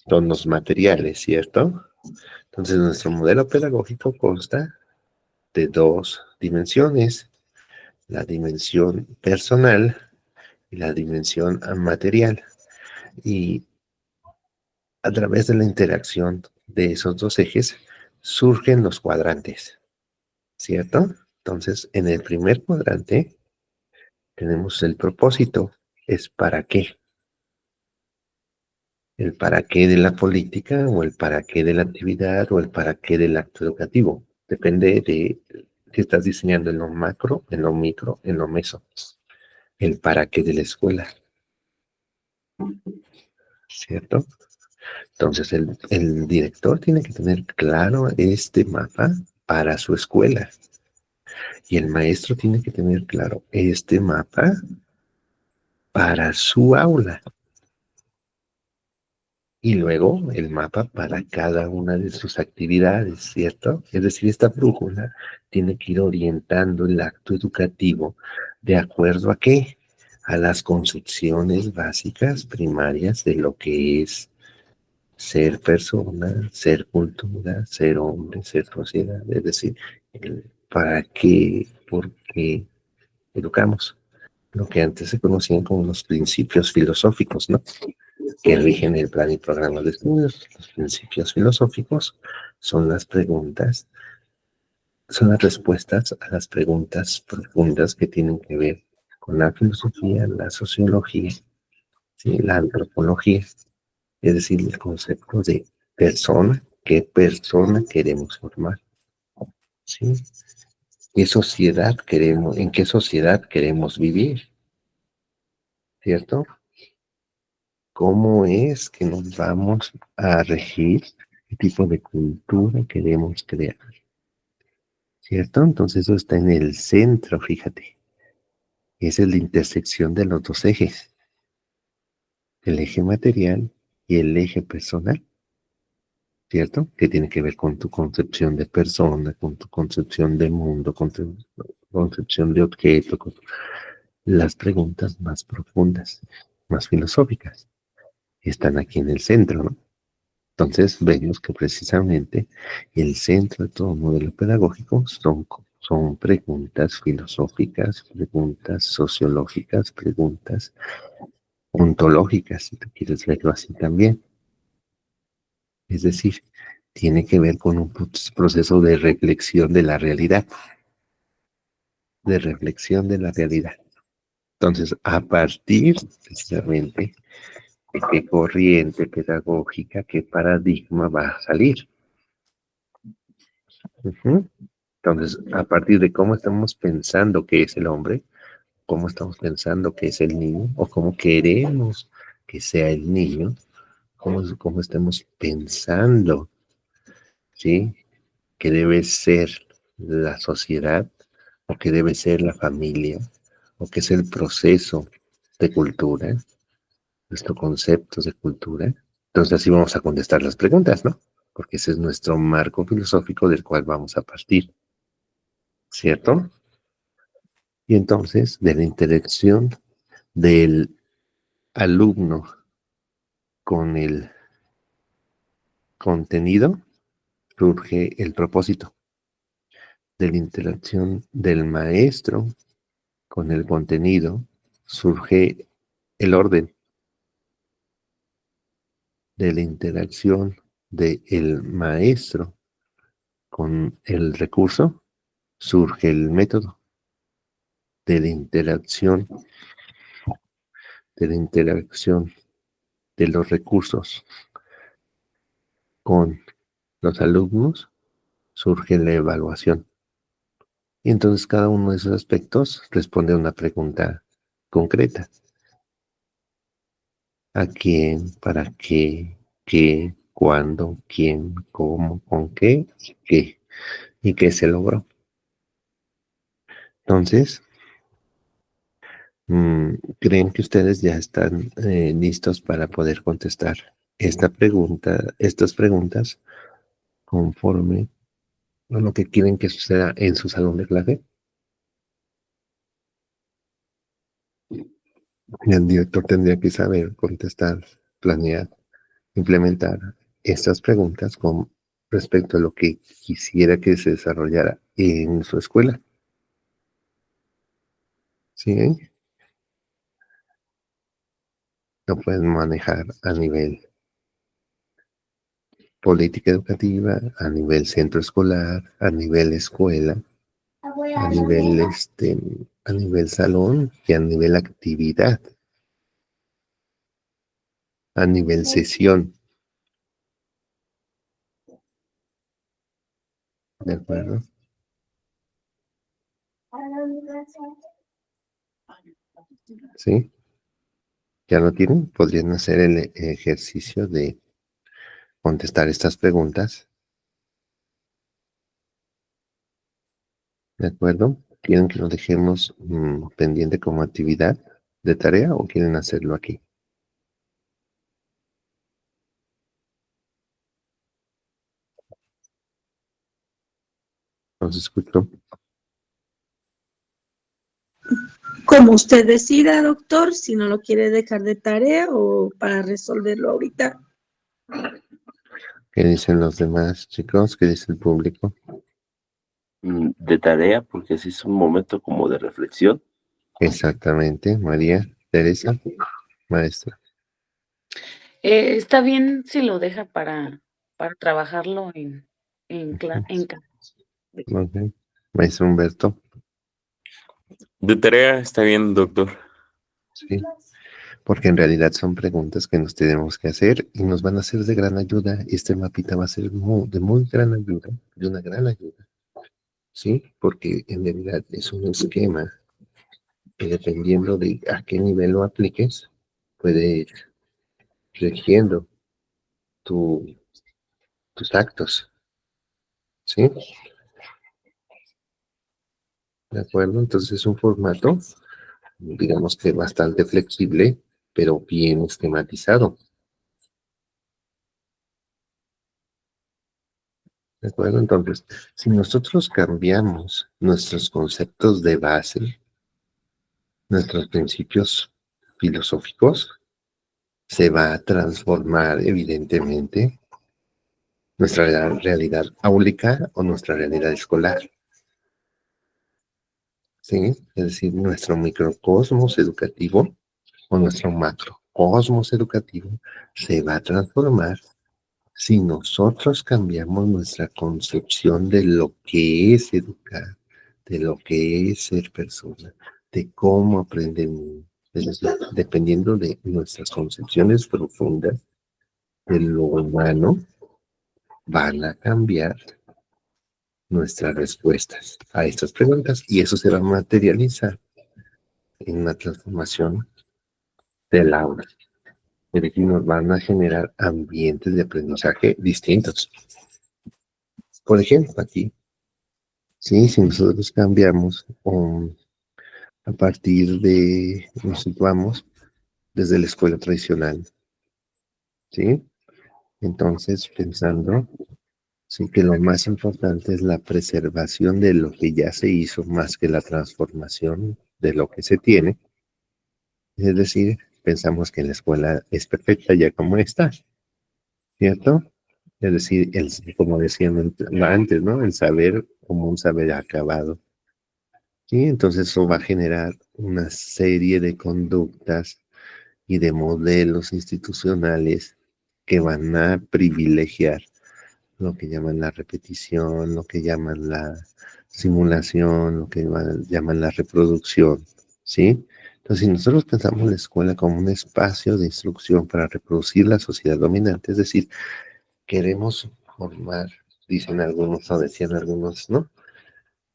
tonos materiales, ¿cierto? Entonces nuestro modelo pedagógico consta de dos dimensiones, la dimensión personal y la dimensión material. Y a través de la interacción de esos dos ejes surgen los cuadrantes, ¿cierto? Entonces, en el primer cuadrante tenemos el propósito, es para qué. El para qué de la política o el para qué de la actividad o el para qué del acto educativo. Depende de que estás diseñando en lo macro, en lo micro, en lo meso. El para qué de la escuela, ¿cierto? Entonces el director tiene que tener claro este mapa para su escuela y el maestro tiene que tener claro este mapa para su aula y luego el mapa para cada una de sus actividades, ¿cierto? Es decir, esta brújula tiene que ir orientando el acto educativo de acuerdo a qué, a las concepciones básicas primarias de lo que es ser persona, ser cultura, ser hombre, ser sociedad, es decir, para qué, por qué educamos, lo que antes se conocían como los principios filosóficos, ¿no? Que rigen el plan y programa de estudios. Los principios filosóficos son las preguntas, son las respuestas a las preguntas profundas que tienen que ver con la filosofía, la sociología, ¿sí? La antropología. Es decir, el concepto de persona, qué persona queremos formar, ¿sí? ¿Qué sociedad queremos, en qué sociedad queremos vivir, ¿cierto? ¿Cómo es que nos vamos a regir? ¿Qué tipo de cultura queremos crear? ¿Cierto? Entonces eso está en el centro, fíjate. Esa es la intersección de los dos ejes, el eje material y el eje personal. ¿Cierto? Que tiene que ver con tu concepción de persona, con tu concepción de mundo, con tu concepción de objeto, con las preguntas más profundas, más filosóficas, están aquí en el centro, ¿no? Entonces vemos que precisamente el centro de todo modelo pedagógico son preguntas filosóficas, preguntas sociológicas, preguntas ontológicas, si tú quieres verlo así también. Es decir, tiene que ver con un proceso de reflexión de la realidad, de reflexión de la realidad. Entonces, a partir precisamente de qué corriente pedagógica, qué paradigma va a salir. Entonces, a partir de cómo estamos pensando que es el hombre, cómo estamos pensando que es el niño, o cómo queremos que sea el niño, cómo estamos pensando, ¿sí? Que debe ser la sociedad, o que debe ser la familia, o que es el proceso de cultura, nuestros conceptos de cultura. Entonces así vamos a contestar las preguntas, ¿no? Porque ese es nuestro marco filosófico del cual vamos a partir, ¿cierto? Y entonces, de la interacción del alumno con el contenido, surge el propósito. De la interacción del maestro con el contenido, surge el orden. De la interacción del maestro con el recurso, surge el método. De la interacción, de la interacción de los recursos con los alumnos, surge la evaluación. Y entonces cada uno de esos aspectos responde a una pregunta concreta. ¿A quién? ¿Para qué? ¿Qué? ¿Cuándo? ¿Quién? ¿Cómo? ¿Con qué? ¿Qué? ¿Y qué se logró? Entonces, ¿creen que ustedes ya están listos para poder contestar estas preguntas conforme a lo que quieren que suceda en su salón de clase? El director tendría que saber contestar, planear, implementar estas preguntas con respecto a lo que quisiera que se desarrollara en su escuela. ¿Sí? Lo pueden manejar a nivel política educativa, a nivel centro escolar, a nivel escuela, a nivel salón y a nivel actividad, a nivel sesión. ¿De acuerdo? ¿Sí? ¿Ya lo tienen? Podrían hacer el ejercicio de contestar estas preguntas. ¿De acuerdo? ¿Quieren que lo dejemos pendiente como actividad de tarea o quieren hacerlo aquí? ¿Los escucho? Como usted decida, doctor, si no lo quiere dejar de tarea o para resolverlo ahorita. ¿Qué dicen los demás chicos? ¿Qué dice el público? De tarea, porque así es un momento como de reflexión. Exactamente. María, Teresa, maestra. Está bien si lo deja para trabajarlo en casa. Ok. Maestro Humberto, De tarea está bien, doctor. sí. Porque en realidad son preguntas que nos tenemos que hacer y nos van a ser de gran ayuda. Este mapita va a ser de muy gran ayuda, de una gran ayuda. ¿Sí? Porque en realidad es un esquema que dependiendo de a qué nivel lo apliques, puede ir rigiendo tus actos. ¿Sí? ¿De acuerdo? Entonces es un formato, digamos que bastante flexible, pero bien esquematizado. ¿De acuerdo? Entonces, si nosotros cambiamos nuestros conceptos de base, nuestros principios filosóficos, se va a transformar evidentemente nuestra realidad áulica o nuestra realidad escolar. ¿Sí? Es decir, nuestro microcosmos educativo o nuestro macrocosmos educativo se va a transformar si nosotros cambiamos nuestra concepción de lo que es educar, de lo que es ser persona, de cómo aprenden, es decir, dependiendo de nuestras concepciones profundas de lo humano, van a cambiar nuestras respuestas a estas preguntas y eso se va a materializar en una transformación del aula. Es decir, nos van a generar ambientes de aprendizaje distintos. Por ejemplo, aquí, sí, si nosotros cambiamos a partir de, nos situamos desde la escuela tradicional, ¿sí? Entonces, pensando, sí, que lo más importante es la preservación de lo que ya se hizo más que la transformación de lo que se tiene. Es decir, pensamos que la escuela es perfecta ya como está, ¿cierto? Es decir, como decían antes, ¿no? El saber como un saber acabado. Sí, entonces eso va a generar una serie de conductas y de modelos institucionales que van a privilegiar lo que llaman la repetición, lo que llaman la simulación, lo que llaman la reproducción, ¿sí? Entonces, si nosotros pensamos la escuela como un espacio de instrucción para reproducir la sociedad dominante, es decir, queremos formar, dicen algunos o decían algunos, ¿no?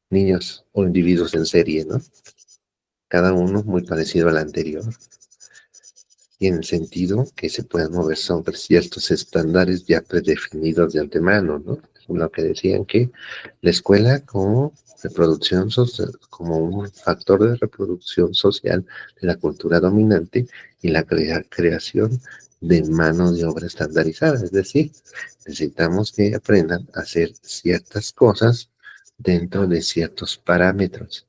Niños o individuos en serie, ¿no? Cada uno muy parecido al anterior, y en el sentido que se puedan mover sobre ciertos estándares ya predefinidos de antemano, ¿no? Lo que decían que la escuela como reproducción social, como un factor de reproducción social de la cultura dominante y la creación de mano de obra estandarizada, es decir, necesitamos que aprendan a hacer ciertas cosas dentro de ciertos parámetros,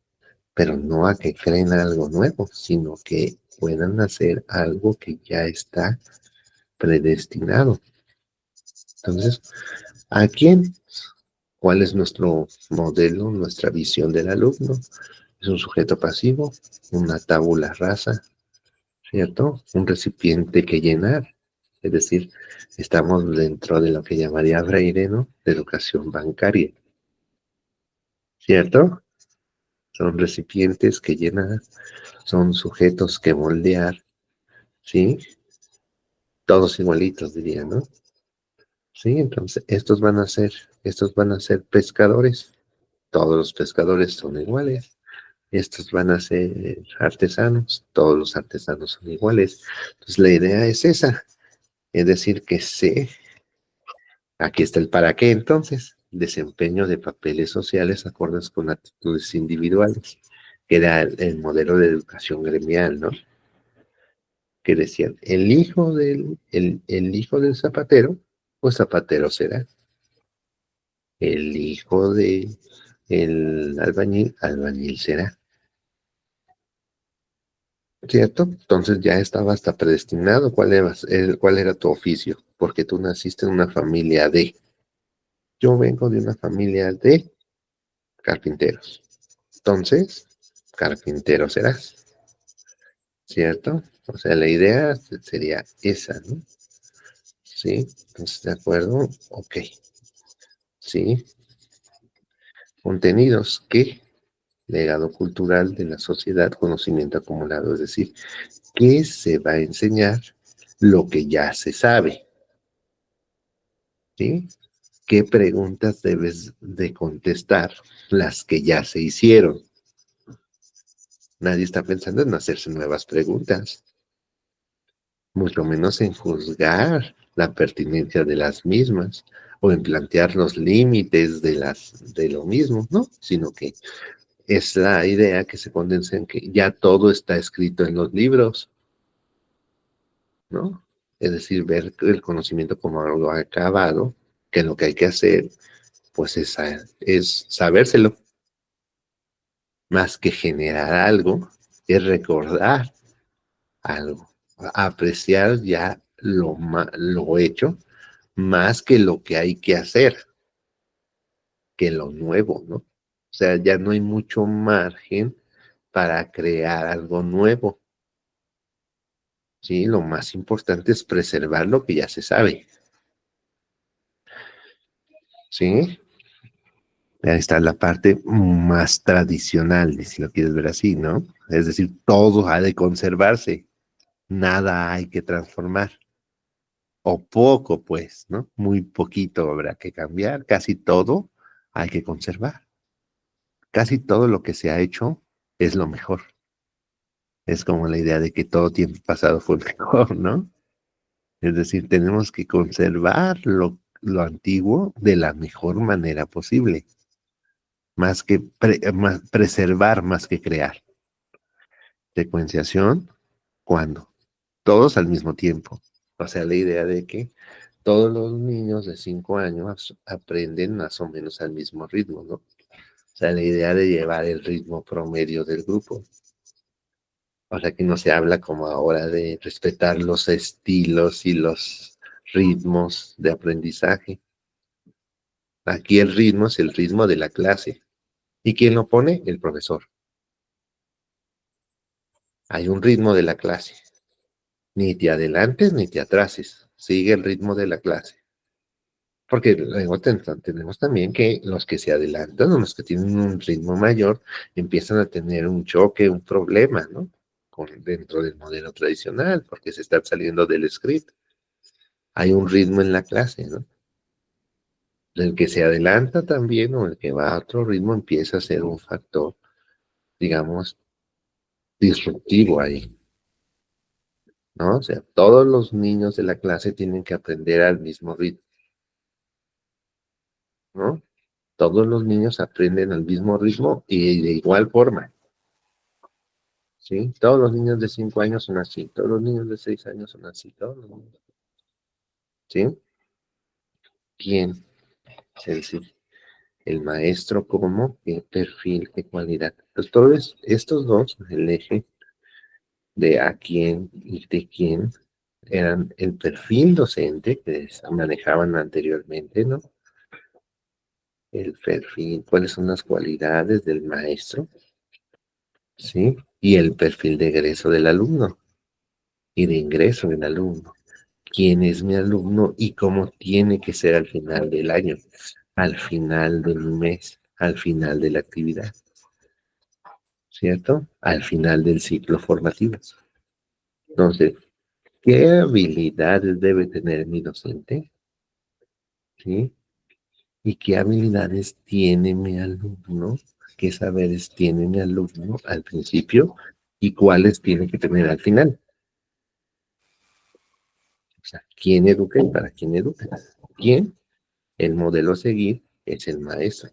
pero no a que creen algo nuevo, sino que puedan hacer algo que ya está predestinado. Entonces, ¿a quién? ¿Cuál es nuestro modelo, nuestra visión del alumno? Es un sujeto pasivo, una tabula rasa, ¿cierto? Un recipiente que llenar. Es decir, estamos dentro de lo que llamaría Freire, ¿no? De educación bancaria, ¿cierto? Son recipientes que llenar, son sujetos que moldear, ¿sí? Todos igualitos, diría, ¿no? Sí, entonces estos van a ser pescadores. Todos los pescadores son iguales. estos van a ser artesanos, todos los artesanos son iguales. Entonces la idea es esa, es decir, que sé, aquí está el para qué entonces, desempeño de papeles sociales acordes con actitudes individuales, que era el modelo de educación gremial, ¿no? Que decían, el hijo del zapatero, pues zapatero será. El hijo de el albañil, albañil será. ¿Cierto? Entonces ya estaba hasta predestinado cuál era tu oficio, porque tú naciste en una familia de. Yo vengo de una familia de carpinteros. Entonces, carpintero serás, ¿cierto? O sea, la idea sería esa, ¿no? ¿Sí? Entonces, ¿de acuerdo? Ok. ¿Sí? Contenidos, ¿qué? Legado cultural de la sociedad, conocimiento acumulado, es decir, ¿qué se va a enseñar? Lo que ya se sabe, ¿sí? ¿Qué preguntas debes de contestar? Las que ya se hicieron. Nadie está pensando en hacerse nuevas preguntas, mucho menos en juzgar la pertinencia de las mismas o en plantear los límites de lo mismo, ¿no? Sino que es la idea que se condensa en que ya todo está escrito en los libros, ¿no? Es decir, ver el conocimiento como algo acabado, que lo que hay que hacer, pues es sabérselo, más que generar algo, es recordar algo, apreciar ya lo hecho, más que lo que hay que hacer, que lo nuevo, ¿no? O sea, ya no hay mucho margen para crear algo nuevo. Sí, lo más importante es preservar lo que ya se sabe. ¿Sí? Ahí está la parte más tradicional, si lo quieres ver así, ¿no? Es decir, todo ha de conservarse, nada hay que transformar, o poco, pues, ¿no? Muy poquito habrá que cambiar, casi todo hay que conservar. Casi todo lo que se ha hecho es lo mejor. Es como la idea de que todo tiempo pasado fue mejor, ¿no? Es decir, tenemos que conservar lo antiguo de la mejor manera posible, más que preservar más que crear. Secuenciación, ¿cuándo? Todos al mismo tiempo. O sea, la idea de que todos los niños de 5 años aprenden más o menos al mismo ritmo, ¿no? O sea, la idea de llevar el ritmo promedio del grupo. O sea, que no se habla como ahora de respetar los estilos y los ritmos de aprendizaje. Aquí el ritmo es el ritmo de la clase. ¿Y quién lo pone? El profesor. Hay un ritmo de la clase. Ni te adelantes ni te atrases. Sigue el ritmo de la clase. Porque luego tenemos también que los que se adelantan o los que tienen un ritmo mayor empiezan a tener un choque, un problema, ¿no? Dentro del modelo tradicional, porque se están saliendo del script. Hay un ritmo en la clase, ¿no? El que se adelanta también o el que va a otro ritmo empieza a ser un factor, digamos, disruptivo ahí, ¿no? O sea, todos los niños de la clase tienen que aprender al mismo ritmo, ¿no? Todos los niños aprenden al mismo ritmo y de igual forma, ¿sí? Todos los niños de 5 años son así, todos los niños de 6 años son así, todos los niños, ¿sí? ¿Quién? Es decir, el maestro como, qué perfil, qué cualidad. Pues todos estos dos, el eje de a quién y de quién, eran el perfil docente que manejaban anteriormente, ¿no? El perfil, cuáles son las cualidades del maestro, ¿sí? Y el perfil de egreso del alumno y de ingreso del alumno. ¿Quién es mi alumno y cómo tiene que ser al final del año, al final del mes, al final de la actividad? ¿Cierto? Al final del ciclo formativo. Entonces, ¿qué habilidades debe tener mi docente? ¿Sí? y qué habilidades tiene mi alumno, qué saberes tiene mi alumno al principio y cuáles tiene que tener al final. O sea, ¿quién educa y para quién educa? ¿Quién? El modelo a seguir es el maestro.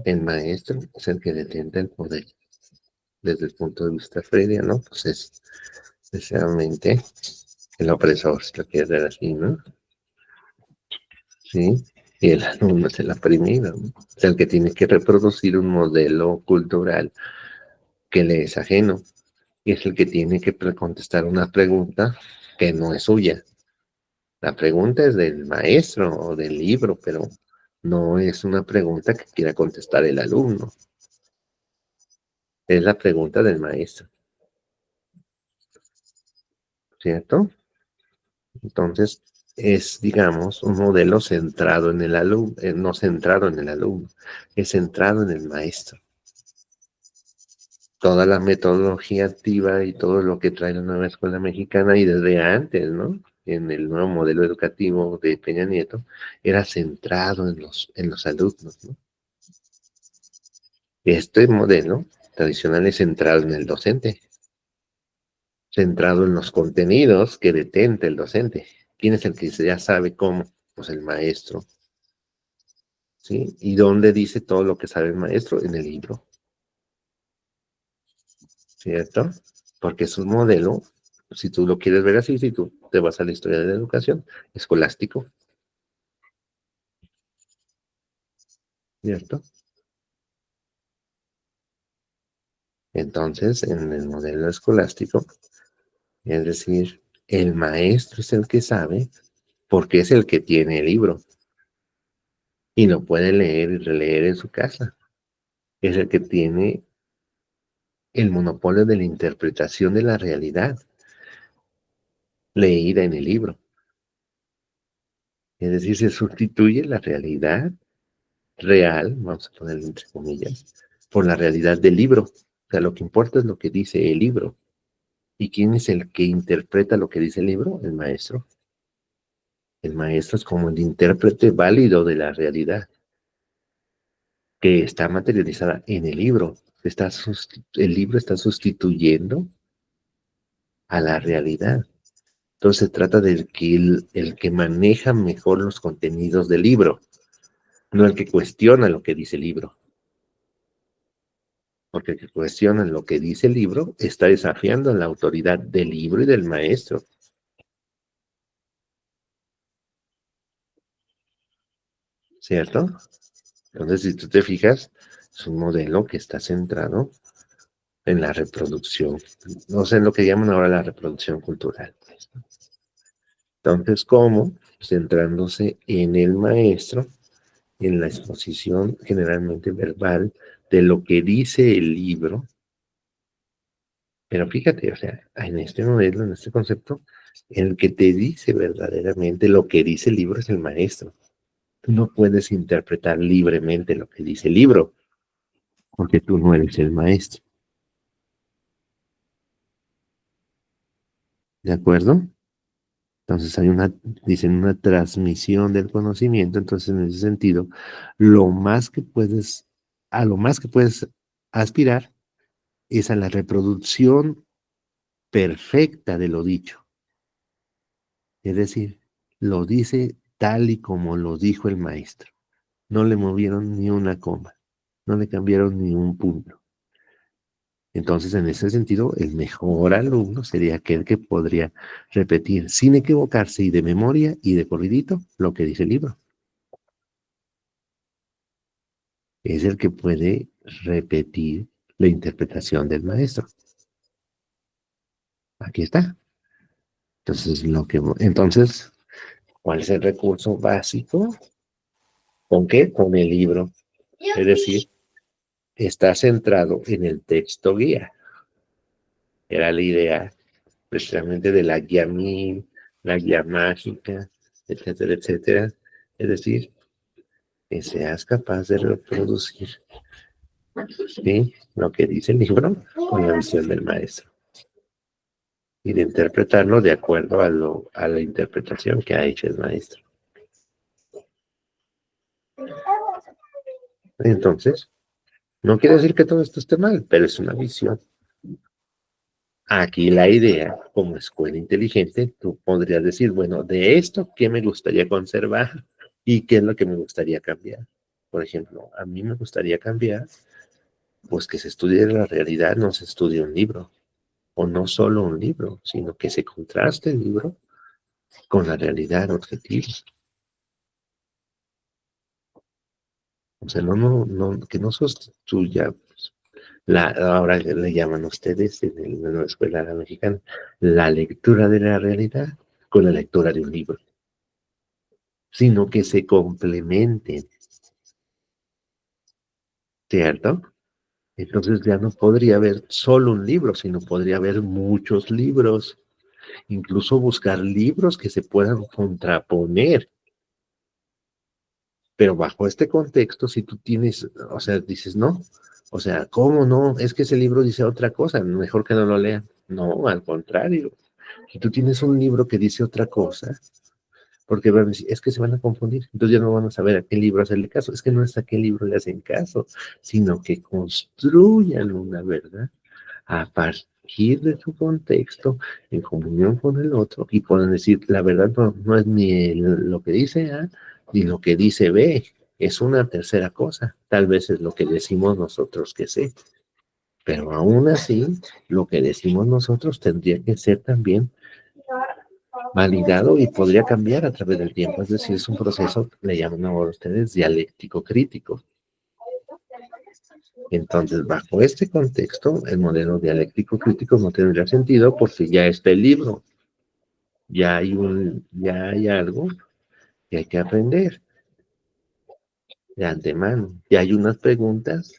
El maestro es el que detenta el poder. Desde el punto de vista freudiano, pues es precisamente el opresor, si lo quieres ver así, ¿no? Sí, y el alumno es el oprimido, ¿no? Es el que tiene que reproducir un modelo cultural que le es ajeno, y es el que tiene que contestar una pregunta que no es suya. La pregunta es del maestro o del libro, pero no es una pregunta que quiera contestar el alumno. Es la pregunta del maestro, ¿cierto? Entonces, es, digamos, un modelo centrado en el alumno, no centrado en el alumno, es centrado en el maestro. Toda la metodología activa y todo lo que trae la nueva escuela mexicana y desde antes, ¿no? En el nuevo modelo educativo de Peña Nieto, era centrado en los alumnos, ¿no? Este modelo tradicional es centrado en el docente, centrado en los contenidos que detenta el docente. ¿Quién es el que ya sabe cómo? Pues el maestro. ¿Sí? ¿Y dónde dice todo lo que sabe el maestro? En el libro. ¿Cierto? Porque es un modelo, si tú lo quieres ver así, si tú te vas a la historia de la educación, escolástico. ¿Cierto? Entonces, en el modelo escolástico, es decir, el maestro es el que sabe porque es el que tiene el libro y lo puede leer y releer en su casa. Es el que tiene el monopolio de la interpretación de la realidad leída en el libro. Es decir, se sustituye la realidad real, vamos a ponerlo entre comillas, por la realidad del libro. O sea, lo que importa es lo que dice el libro. ¿Y quién es el que interpreta lo que dice el libro? El maestro. El maestro es como el intérprete válido de la realidad, que está materializada en el libro. El libro está sustituyendo a la realidad. Entonces se trata del que el que maneja mejor los contenidos del libro, no el que cuestiona lo que dice el libro. Porque el que cuestiona lo que dice el libro está desafiando la autoridad del libro y del maestro. ¿Cierto? Entonces, si tú te fijas, es un modelo que está centrado en la reproducción, no sé, en lo que llaman ahora la reproducción cultural. Entonces, ¿cómo? Centrándose en el maestro, en la exposición generalmente verbal de lo que dice el libro. Pero fíjate, o sea, en este modelo, en este concepto, el que te dice verdaderamente lo que dice el libro es el maestro. Tú no puedes interpretar libremente lo que dice el libro, porque tú no eres el maestro. ¿De acuerdo? Entonces dicen una transmisión del conocimiento, entonces en ese sentido, a lo más que puedes aspirar es a la reproducción perfecta de lo dicho. Es decir, lo dice tal y como lo dijo el maestro. No le movieron ni una coma, no le cambiaron ni un punto. Entonces, en ese sentido, el mejor alumno sería aquel que podría repetir sin equivocarse y de memoria y de corridito lo que dice el libro. Es el que puede repetir la interpretación del maestro. Aquí está. Entonces, ¿cuál es el recurso básico? ¿Con qué? Con el libro. Es decir, está centrado en el texto guía. Era la idea precisamente de la guía MIM, la guía mágica, etcétera, etcétera. Es decir, que seas capaz de reproducir, ¿sí?, lo que dice el libro con la visión del maestro y de interpretarlo de acuerdo a la interpretación que ha hecho el maestro. Entonces, no quiere decir que todo esto esté mal, pero es una visión. Aquí la idea, como escuela inteligente, tú podrías decir, bueno, de esto, ¿qué me gustaría conservar? ¿Y qué es lo que me gustaría cambiar? Por ejemplo, a mí me gustaría cambiar, pues que se estudie la realidad, no se estudie un libro, o no solo un libro, sino que se contraste el libro con la realidad objetiva. O sea, que no sustituya, pues, ahora le llaman ustedes en la escuela mexicana, la lectura de la realidad con la lectura de un libro, sino que se complementen, ¿cierto? Entonces ya no podría haber solo un libro, sino podría haber muchos libros, incluso buscar libros que se puedan contraponer. Pero bajo este contexto, si tú tienes, o sea, dices, no, o sea, ¿cómo no? Es que ese libro dice otra cosa, mejor que no lo lean. No, al contrario. Si tú tienes un libro que dice otra cosa, porque van a decir, es que se van a confundir, entonces ya no van a saber a qué libro hacerle caso. Es que no es a qué libro le hacen caso, sino que construyan una verdad a partir de su contexto, en comunión con el otro, y pueden decir, la verdad no es ni lo que dice A, ni lo que dice B, es una tercera cosa, tal vez es lo que decimos nosotros que sé, pero aún así, lo que decimos nosotros tendría que ser también validado y podría cambiar a través del tiempo, es decir, es un proceso, le llaman ahora ustedes dialéctico crítico. Entonces, bajo este contexto, el modelo dialéctico crítico no tendría sentido porque ya está el libro, ya hay algo que hay que aprender de antemano, ya hay unas preguntas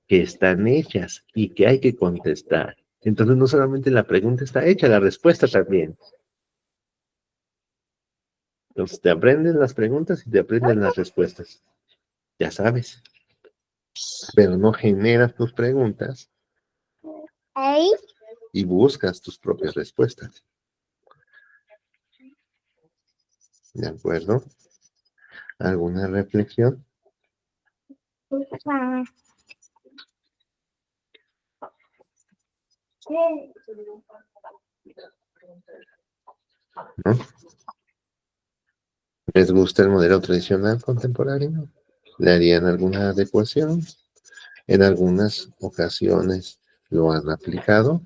que están hechas y que hay que contestar. Entonces, no solamente la pregunta está hecha, la respuesta también. Entonces, te aprendes las preguntas y te aprendes las respuestas. Ya sabes, pero no generas tus preguntas y buscas tus propias respuestas. ¿De acuerdo? ¿Alguna reflexión? ¿No? ¿Les gusta el modelo tradicional contemporáneo? ¿Le harían alguna adecuación? En algunas ocasiones lo han aplicado.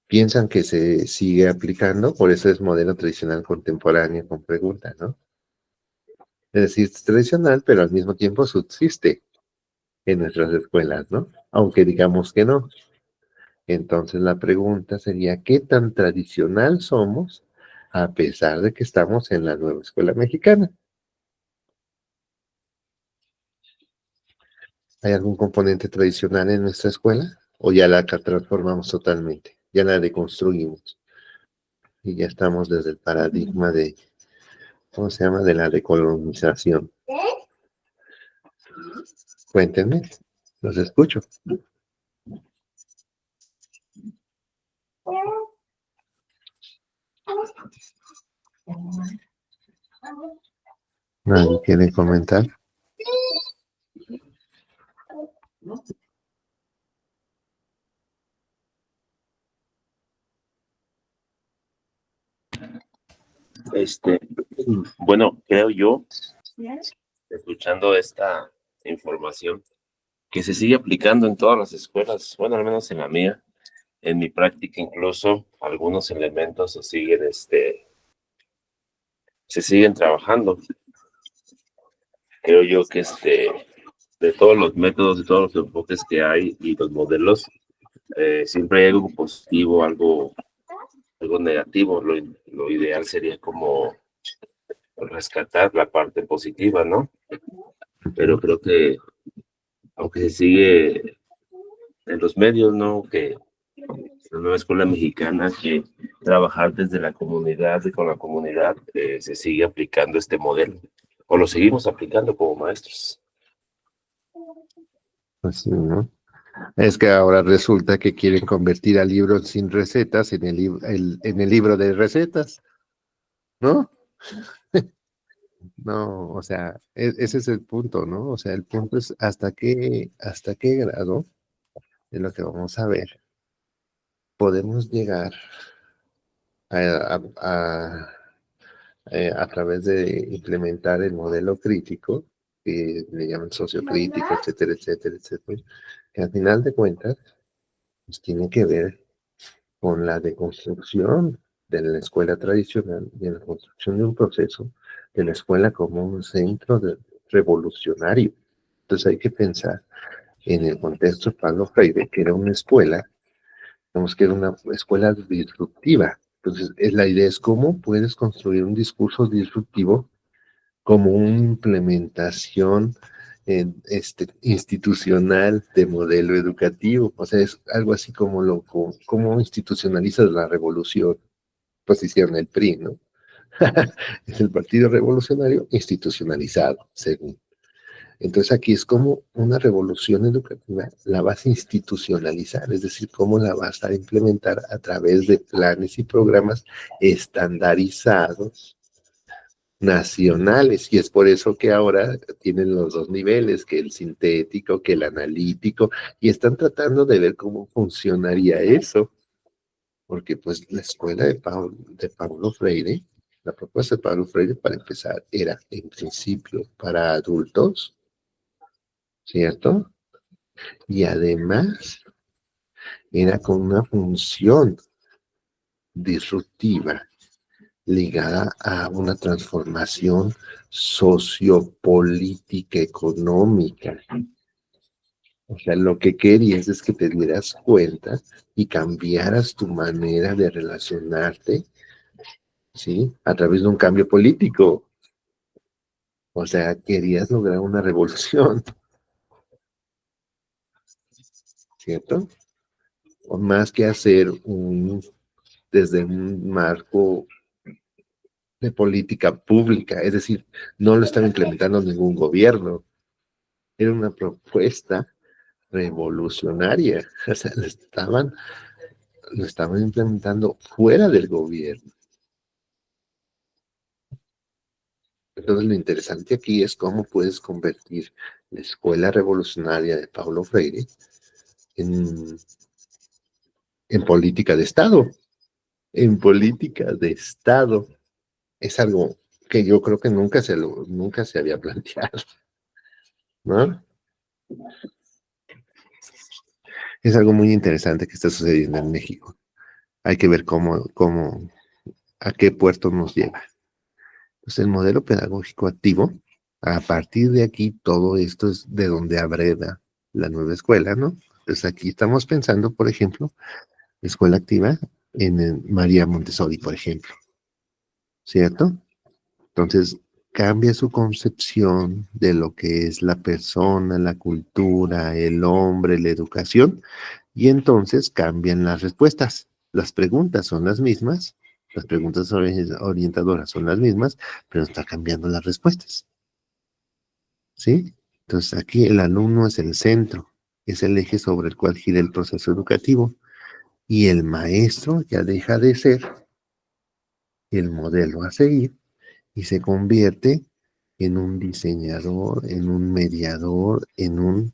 Piensan que se sigue aplicando, por eso es modelo tradicional contemporáneo con pregunta, ¿no? Es decir, es tradicional, pero al mismo tiempo subsiste en nuestras escuelas, ¿no? Aunque digamos que no. Entonces la pregunta sería, ¿qué tan tradicional somos a pesar de que estamos en la nueva escuela mexicana? ¿Hay algún componente tradicional en nuestra escuela? ¿O ya la transformamos totalmente? Ya la deconstruimos. Y ya estamos desde el paradigma de, ¿cómo se llama? De la decolonización. Cuéntenme, los escucho. ¿Nadie quiere comentar? Bueno, creo yo, escuchando esta información, que se sigue aplicando en todas las escuelas, bueno, al menos en la mía, en mi práctica incluso, algunos elementos se siguen trabajando. Creo yo que de todos los métodos, de todos los enfoques que hay y los modelos, siempre hay algo positivo, algo negativo. Lo ideal sería como rescatar la parte positiva, ¿no? Pero creo que, aunque se sigue en los medios, ¿no? Que la nueva escuela mexicana, que trabajar desde la comunidad y con la comunidad, se sigue aplicando este modelo, o lo seguimos aplicando como maestros. Pues sí, ¿no? Es que ahora resulta que quieren convertir a libros sin recetas en el libro de recetas, ¿no? No, o sea, ese es el punto, ¿no? O sea, el punto es hasta qué grado de lo que vamos a ver podemos llegar a través de implementar el modelo crítico, que le llaman sociocrítico, etcétera, etcétera, etcétera, que al final de cuentas pues, tiene que ver con la deconstrucción de la escuela tradicional y en la construcción de un proceso de la escuela como un revolucionario. Entonces hay que pensar en el contexto de Pablo Freire, que era una escuela, digamos que era una escuela disruptiva. Entonces, la idea es cómo puedes construir un discurso disruptivo como una implementación institucional de modelo educativo. O sea, es algo así como cómo institucionalizas la revolución. Pues hicieron el PRI, ¿no? Es el Partido Revolucionario institucionalizado, según. Entonces aquí es como una revolución educativa, la vas a institucionalizar, es decir, cómo la vas a implementar a través de planes y programas estandarizados nacionales, y es por eso que ahora tienen los dos niveles, que el sintético, que el analítico, y están tratando de ver cómo funcionaría eso, porque pues la escuela de Paulo Freire, la propuesta de Paulo Freire para empezar era en principio para adultos, ¿cierto? Y además era con una función disruptiva ligada a una transformación sociopolítica económica. O sea, lo que querías es que te dieras cuenta y cambiaras tu manera de relacionarte, ¿sí? A través de un cambio político. O sea, querías lograr una revolución, ¿cierto? O más que hacer desde un marco de política pública, es decir, no lo estaba implementando ningún gobierno, era una propuesta revolucionaria, o sea, lo estaban implementando fuera del gobierno. Entonces lo interesante aquí es cómo puedes convertir la escuela revolucionaria de Paulo Freire en, en política de Estado, en política de Estado. Es algo que yo creo que nunca se había planteado, ¿no? Es algo muy interesante que está sucediendo en México. Hay que ver a qué puerto nos lleva. Pues el modelo pedagógico activo, a partir de aquí, todo esto es de donde abreva la nueva escuela, ¿no? Entonces aquí estamos pensando, por ejemplo, escuela activa en María Montessori, por ejemplo, ¿cierto? Entonces cambia su concepción de lo que es la persona, la cultura, el hombre, la educación, y entonces cambian las respuestas. Las preguntas son las mismas, las preguntas orientadoras son las mismas, pero está cambiando las respuestas. ¿Sí? Entonces aquí el alumno es el centro, es el eje sobre el cual gira el proceso educativo, y el maestro ya deja de ser el modelo a seguir y se convierte en un diseñador, en un mediador, en un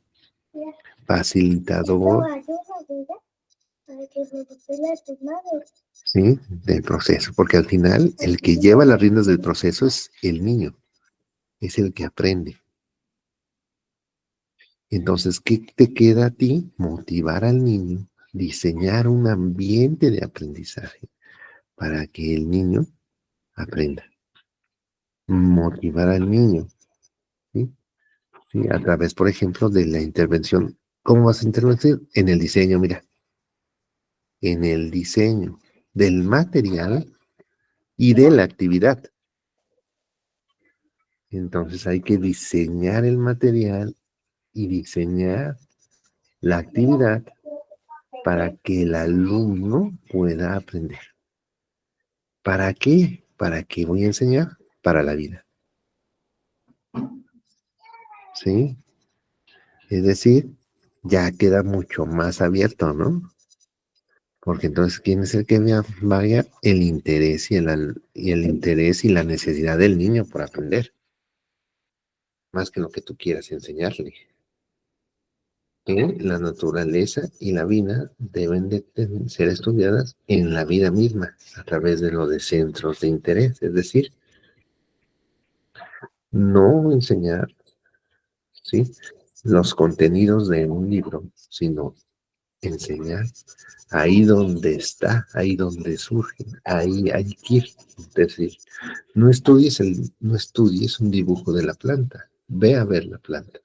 facilitador, ¿sí? Del proceso, porque al final el que lleva las riendas del proceso es el niño, es el que aprende. Entonces, ¿qué te queda a ti? Motivar al niño, diseñar un ambiente de aprendizaje para que el niño aprenda. Motivar al niño, ¿sí? ¿Sí? A través, por ejemplo, de la intervención. ¿Cómo vas a intervenir? En el diseño, mira. En el diseño del material y de la actividad. Entonces hay que diseñar el material y diseñar la actividad para que el alumno pueda aprender. ¿Para qué? ¿Para qué voy a enseñar? Para la vida. ¿Sí? Es decir, ya queda mucho más abierto, ¿no? Porque entonces, ¿quién es el que vaya? El interés y el interés y la necesidad del niño por aprender. más que lo que tú quieras enseñarle. Que la naturaleza y la vida deben de ser estudiadas en la vida misma, a través de lo de centros de interés, es decir, no enseñar, ¿sí?, los contenidos de un libro, sino enseñar ahí donde está, ahí donde surge, ahí hay que ir. Es decir, no estudies un dibujo de la planta, ve a ver la planta.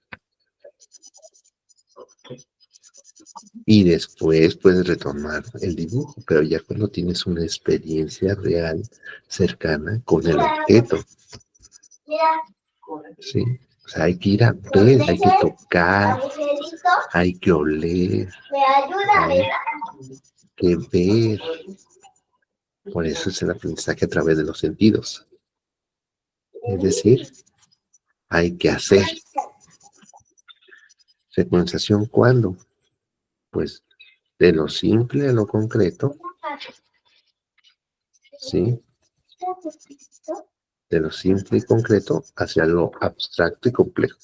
Y después puedes retomar el dibujo, pero ya cuando tienes una experiencia real, cercana con el objeto. Sí, o sea, hay que ir a ver, hay que tocar, hay que oler, hay que ver. Por eso es el aprendizaje a través de los sentidos. Es decir, hay que hacer. Secuenciación, ¿cuándo? Pues de lo simple a lo concreto, ¿sí? De lo simple y concreto hacia lo abstracto y complejo.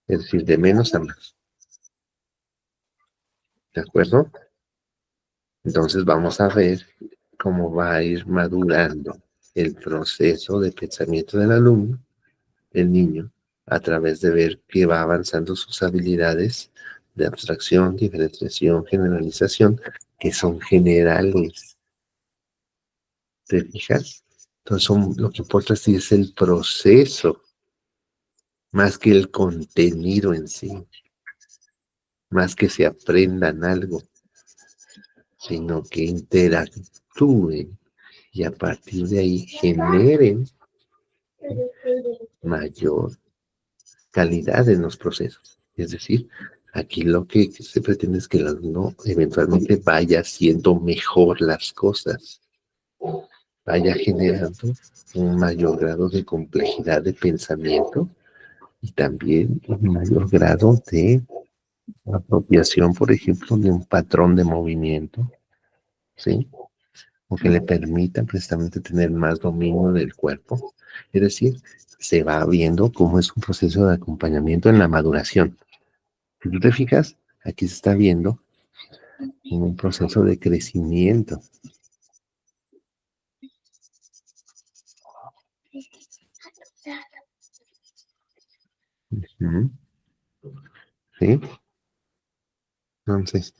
Es decir, de menos a más. ¿De acuerdo? Entonces vamos a ver cómo va a ir madurando el proceso de pensamiento del alumno, el niño, a través de ver que va avanzando sus habilidades de abstracción, diferenciación, generalización, que son generales. ¿Te fijas? Entonces lo que importa sí es el proceso, más que el contenido en sí, más que se aprendan algo, sino que interactúen y a partir de ahí generen mayor calidad en los procesos. Es decir, aquí lo que se pretende es que el alumno eventualmente vaya haciendo mejor las cosas, vaya generando un mayor grado de complejidad de pensamiento y también un mayor grado de apropiación, por ejemplo, de un patrón de movimiento, ¿sí? O que le permita precisamente tener más dominio del cuerpo. Es decir, se va viendo cómo es un proceso de acompañamiento en la maduración. Si tú te fijas, aquí se está viendo un proceso de crecimiento. Ujú. ¿Sí? Entonces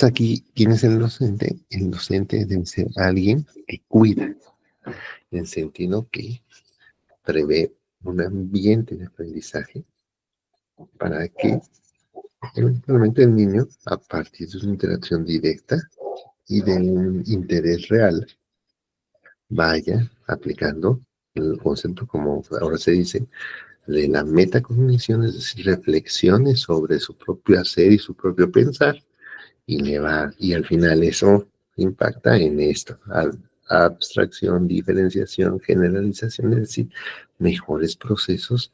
aquí, ¿quién es el docente? El docente debe ser alguien que cuida, en el sentido que prevé un ambiente de aprendizaje para que eventualmente el niño, a partir de una interacción directa y de un interés real, vaya aplicando el concepto, como ahora se dice, de la metacognición, es decir, reflexiones sobre su propio hacer y su propio pensar, y al final eso impacta en esto, abstracción, diferenciación, generalización, es decir, mejores procesos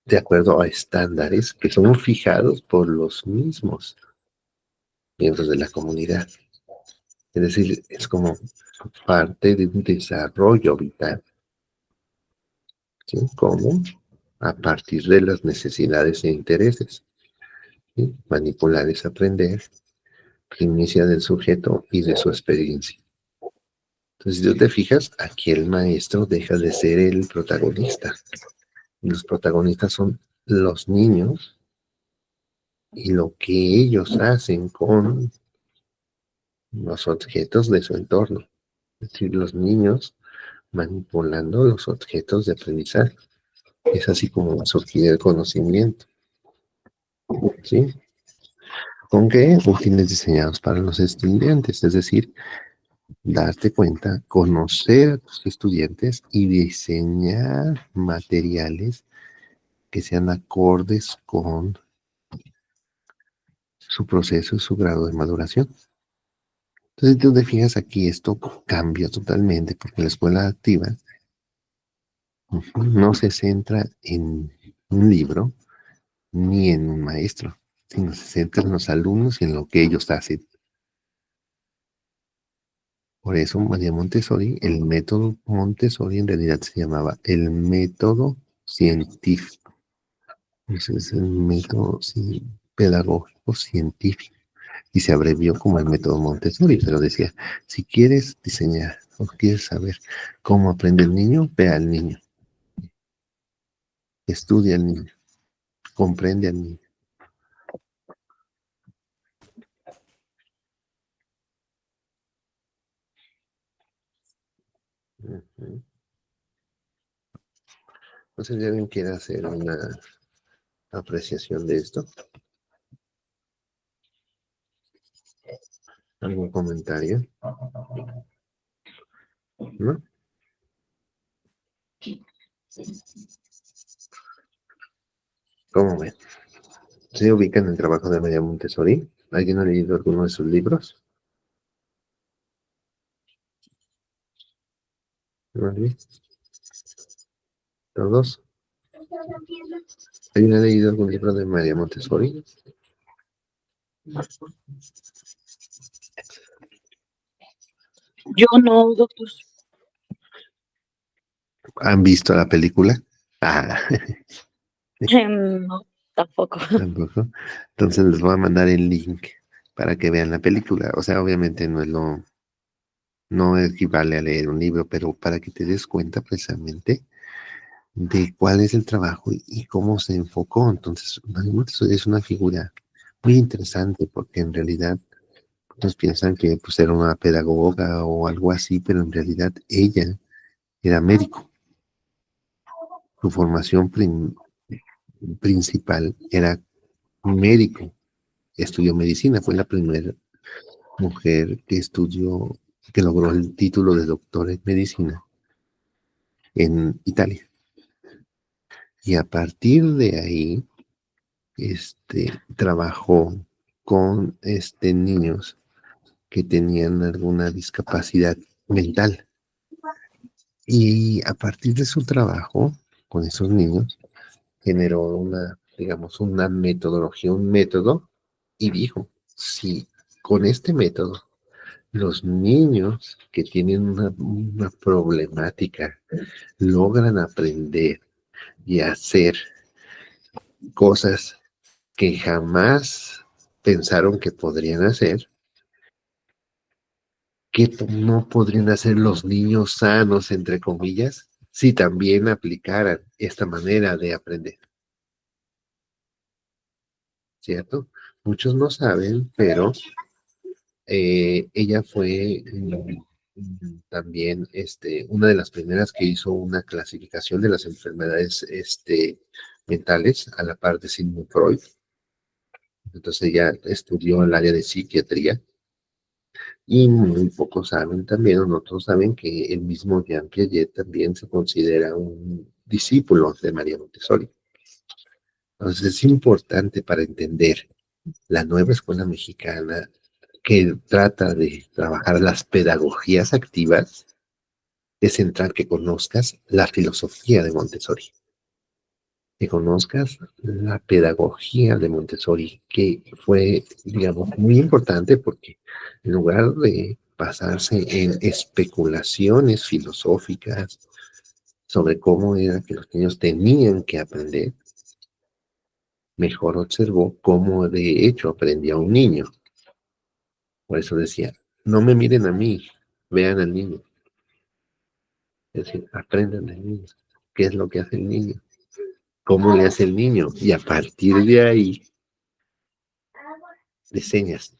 de acuerdo a estándares que son fijados por los mismos miembros de la comunidad. Es decir, es como parte de un desarrollo vital, ¿sí? Como a partir de las necesidades e intereses. ¿Sí? Manipular es aprender, primicia del sujeto y de su experiencia. Entonces, si tú te fijas, aquí el maestro deja de ser el protagonista. Los protagonistas son los niños y lo que ellos hacen con los objetos de su entorno. Es decir, los niños manipulando los objetos de aprendizaje. Es así como va a surgir el conocimiento. ¿Sí? ¿Con qué? Útiles diseñados para los estudiantes, es decir, darte cuenta, conocer a tus estudiantes y diseñar materiales que sean acordes con su proceso y su grado de maduración. Entonces, si tú te fijas aquí, esto cambia totalmente porque la escuela activa no se centra en un libro ni en un maestro, sino se centra en los alumnos y en lo que ellos hacen. Por eso María Montessori, el método Montessori en realidad se llamaba el método científico. Ese es el método pedagógico científico y se abrevió como el método Montessori, pero decía, si quieres diseñar o quieres saber cómo aprende el niño, ve al niño, estudia al niño, comprende al niño. Ujú. No sé si alguien quiere hacer una apreciación de esto. ¿Algún comentario? ¿No? ¿Cómo ven? ¿Se ubican en el trabajo de María Montessori? ¿Alguien ha leído alguno de sus libros? ¿Nadie? ¿Todos? ¿Alguien ha leído algún libro de María Montessori? Yo no, doctor. ¿Han visto la película? Ah, No, tampoco. tampoco. Entonces les voy a mandar el link para que vean la película. O sea, obviamente no equivale a leer un libro, pero para que te des cuenta precisamente de cuál es el trabajo y cómo se enfocó. Entonces, María Montessori es una figura muy interesante porque en realidad muchos piensan que pues, era una pedagoga o algo así, pero en realidad ella era médico. Su formación principal era médico. Estudió medicina, fue la primera mujer que estudió, que logró el título de doctor en medicina en Italia. Y a partir de ahí, trabajó con niños que tenían alguna discapacidad mental. Y a partir de su trabajo con esos niños, generó digamos, una metodología, un método, y dijo, si con este método los niños que tienen una problemática logran aprender y hacer cosas que jamás pensaron que podrían hacer, que no podrían hacer los niños sanos, entre comillas, si también aplicaran esta manera de aprender. ¿Cierto? Muchos no saben, pero ella fue también una de las primeras que hizo una clasificación de las enfermedades mentales a la par de Sigmund Freud. Entonces ella estudió el área de psiquiatría y muy pocos saben también, o no todos saben, que el mismo Jean Piaget también se considera un discípulo de María Montessori. Entonces es importante para entender la nueva escuela mexicana que trata de trabajar las pedagogías activas, es central que conozcas la filosofía de Montessori, que conozcas la pedagogía de Montessori, que fue, digamos, muy importante porque en lugar de basarse en especulaciones filosóficas sobre cómo era que los niños tenían que aprender, mejor observó cómo de hecho aprendía un niño. Por eso decía, no me miren a mí, vean al niño. Es decir, aprendan del niño. ¿Qué es lo que hace el niño? ¿Cómo le hace el niño? Y a partir de ahí, diseñas.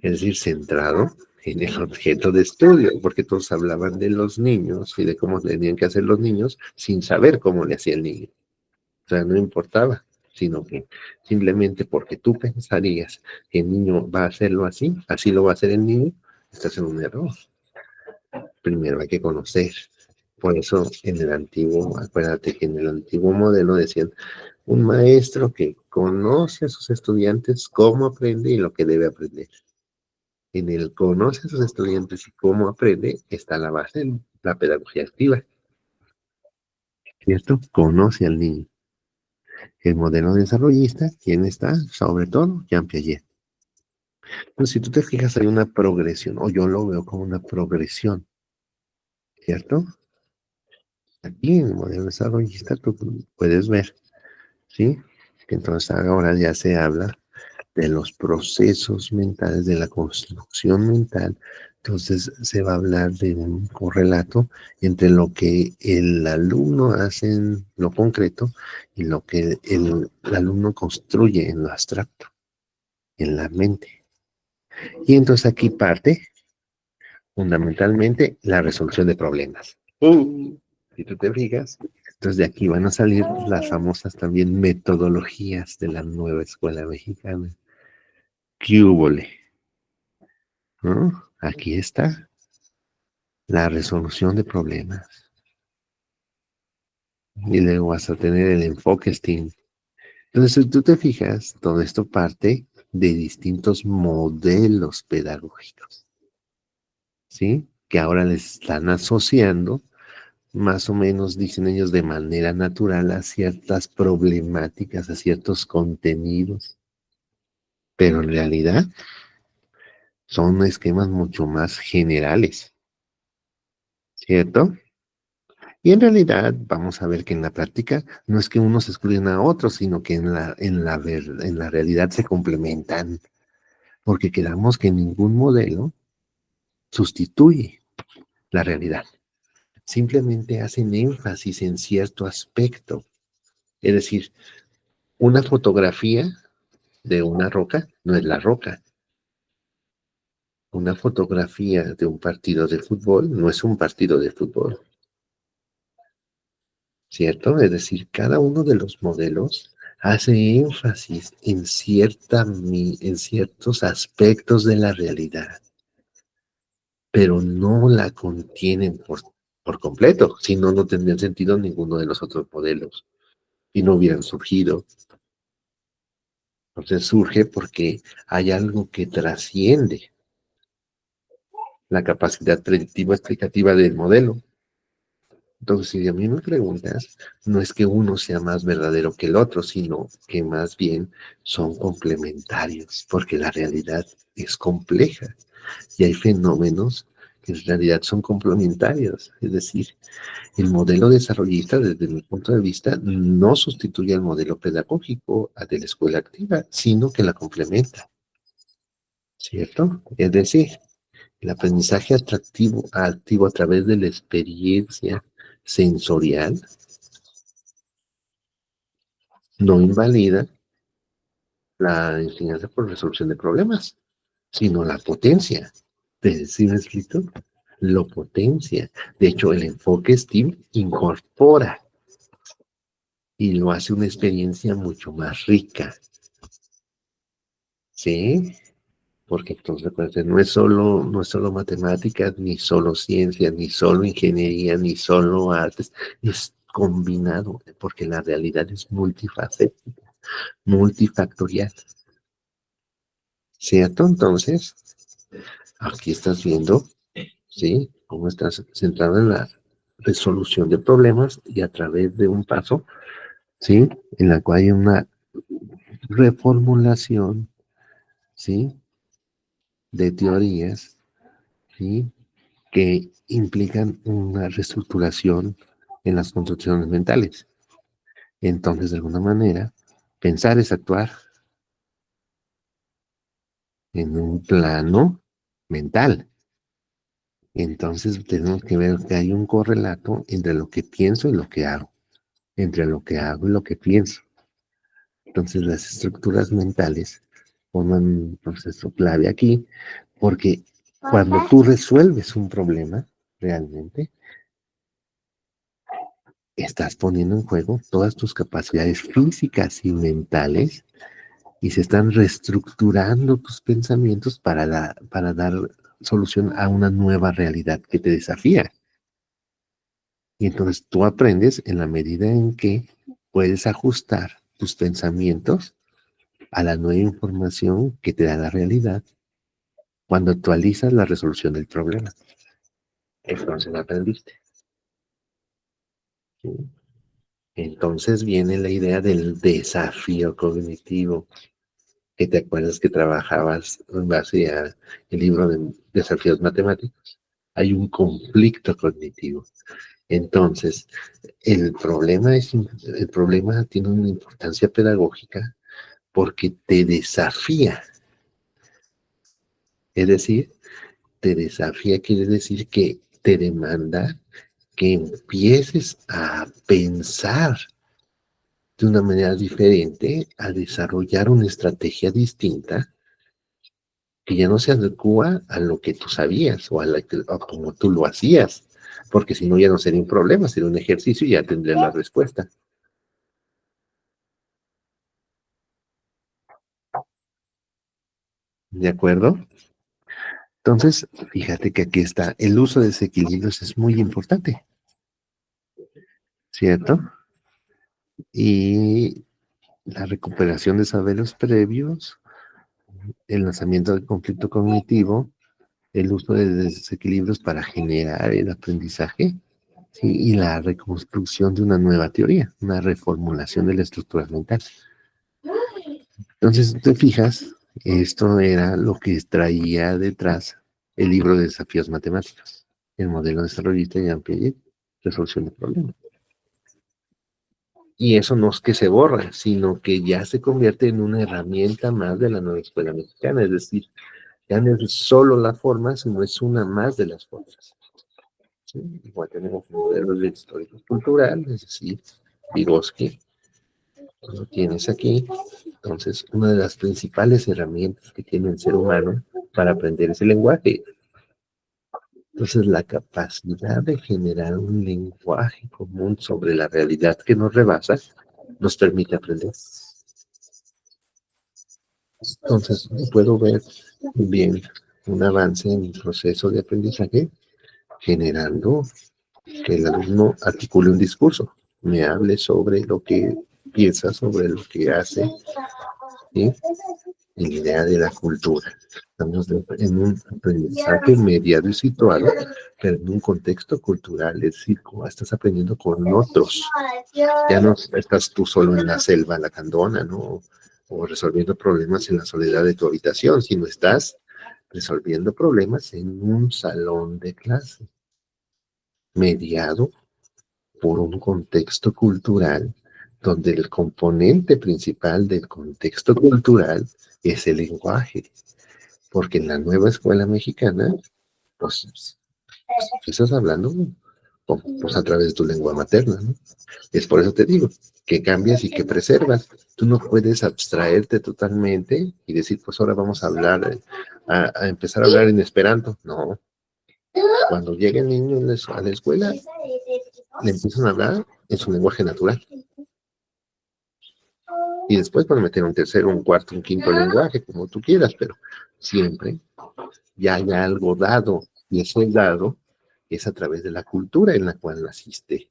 Es decir, centrado en el objeto de estudio, porque todos hablaban de los niños y de cómo tenían que hacer los niños sin saber cómo le hacía el niño. O sea, no importaba, sino que simplemente porque tú pensarías que el niño va a hacerlo así, así lo va a hacer el niño, estás en un error. Primero hay que conocer. Por eso en el antiguo, acuérdate que en el antiguo modelo decían, un maestro que conoce a sus estudiantes cómo aprende y lo que debe aprender. En el conoce a sus estudiantes y cómo aprende está la base de la pedagogía activa. ¿Cierto? Conoce al niño. El modelo desarrollista, ¿quién está? Sobre todo, Jean Piaget. Entonces, si tú te fijas, hay una progresión, o yo lo veo como una progresión, ¿cierto? Aquí en el modelo desarrollista tú puedes ver ¿sí? Entonces ahora ya se habla de los procesos mentales, de la construcción mental. Entonces se va a hablar de un correlato entre lo que el alumno hace en lo concreto y lo que el alumno construye en lo abstracto, en la mente. Y entonces aquí parte fundamentalmente la resolución de problemas. Si tú te fijas, entonces de aquí van a salir las famosas también metodologías de la nueva escuela mexicana. ¿Qué húbole? ¿No? Aquí está la resolución de problemas. Y luego vas a tener el enfoque STEAM. Entonces, si tú te fijas, todo esto parte de distintos modelos pedagógicos, ¿sí? Que ahora les están asociando, más o menos, dicen ellos, de manera natural a ciertas problemáticas, a ciertos contenidos. Pero en realidad son esquemas mucho más generales, ¿cierto? Y en realidad vamos a ver que en la práctica no es que unos excluyan a otros, sino que en la realidad se complementan, porque quedamos que ningún modelo sustituye la realidad. Simplemente hacen énfasis en cierto aspecto. Es decir, una fotografía de una roca no es la roca. Una fotografía de un partido de fútbol no es un partido de fútbol. ¿Cierto? Es decir, cada uno de los modelos hace énfasis en ciertos aspectos de la realidad, pero no la contienen por completo, si no, no tendrían sentido ninguno de los otros modelos y no hubieran surgido. Entonces surge porque hay algo que trasciende la capacidad predictiva explicativa del modelo. Entonces, si a mí me preguntas, no es que uno sea más verdadero que el otro, sino que más bien son complementarios, porque la realidad es compleja y hay fenómenos que en realidad son complementarios. Es decir, el modelo desarrollista, desde mi punto de vista, no sustituye al modelo pedagógico de la escuela activa, sino que la complementa, ¿cierto? Es decir, el aprendizaje activo a través de la experiencia sensorial no invalida la enseñanza por resolución de problemas, sino la potencia. ¿Sí me explico? Lo potencia. De hecho, el enfoque STEAM incorpora y lo hace una experiencia mucho más rica. ¿Sí? Porque entonces, acuérdense, no es solo matemáticas, ni solo ciencias, ni solo ingeniería, ni solo artes, es combinado, porque la realidad es multifacética, multifactorial. ¿Cierto? Entonces, aquí estás viendo, ¿sí? Cómo estás centrado en la resolución de problemas y a través de un paso, ¿sí? En la cual hay una reformulación, ¿sí? De teorías, ¿sí? Que implican una reestructuración en las construcciones mentales. Entonces, de alguna manera, pensar es actuar en un plano mental. Entonces, tenemos que ver que hay un correlato entre lo que pienso y lo que hago, entre lo que hago y lo que pienso. Entonces, las estructuras mentales forman un proceso clave aquí, porque cuando tú resuelves un problema, realmente, estás poniendo en juego todas tus capacidades físicas y mentales y se están reestructurando tus pensamientos para dar solución a una nueva realidad que te desafía. Y entonces tú aprendes en la medida en que puedes ajustar tus pensamientos a la nueva información que te da la realidad cuando actualizas la resolución del problema. Entonces aprendiste. ¿Sí? Entonces viene la idea del desafío cognitivo, que te acuerdas que trabajabas en base al libro de desafíos matemáticos. Hay un conflicto cognitivo. Entonces, el problema tiene una importancia pedagógica porque te desafía. Es decir, te desafía quiere decir que te demanda que empieces a pensar de una manera diferente, a desarrollar una estrategia distinta que ya no se adecua a lo que tú sabías o a como tú lo hacías, porque si no ya no sería un problema, sería un ejercicio y ya tendrías la respuesta. ¿De acuerdo? Entonces, fíjate que aquí está, el uso de desequilibrios es muy importante, ¿cierto? Y la recuperación de saberes previos, el lanzamiento del conflicto cognitivo, el uso de desequilibrios para generar el aprendizaje, ¿sí? Y la reconstrucción de una nueva teoría, una reformulación de la estructura mental. Entonces, te fijas, esto era lo que traía detrás el libro de desafíos matemáticos, el modelo desarrollista de Jean Piaget, resolución de problemas. Y eso no es que se borra, sino que ya se convierte en una herramienta más de la nueva escuela mexicana, es decir, ya no es solo la forma, sino es una más de las formas. ¿Sí? Igual tenemos modelos de históricos culturales, es decir, Vygotsky, lo tienes aquí. Entonces, una de las principales herramientas que tiene el ser humano para aprender es el lenguaje. Entonces, la capacidad de generar un lenguaje común sobre la realidad que nos rebasa nos permite aprender. Entonces, puedo ver bien un avance en el proceso de aprendizaje generando que el alumno articule un discurso, me hable sobre lo que piensa, sobre lo que hace, ¿sí? Y la idea de la cultura. Estamos en un aprendizaje mediado y situado, pero en un contexto cultural, es decir, como estás aprendiendo con otros. Ya no estás tú solo en la selva lacandona, ¿no? O resolviendo problemas en la soledad de tu habitación, sino estás resolviendo problemas en un salón de clase, mediado por un contexto cultural, donde el componente principal del contexto cultural es el lenguaje. Porque en la nueva escuela mexicana, pues estás hablando pues, a través de tu lengua materna, ¿no? Es por eso te digo, que cambias y que preservas. Tú no puedes abstraerte totalmente y decir, pues ahora vamos a hablar, a empezar a hablar en esperanto. No. Cuando llegue el niño a la escuela, le empiezan a hablar en su lenguaje natural. Y después van a meter un tercero, un cuarto, un quinto lenguaje, como tú quieras, pero siempre ya hay algo dado. Y ese dado es a través de la cultura en la cual naciste.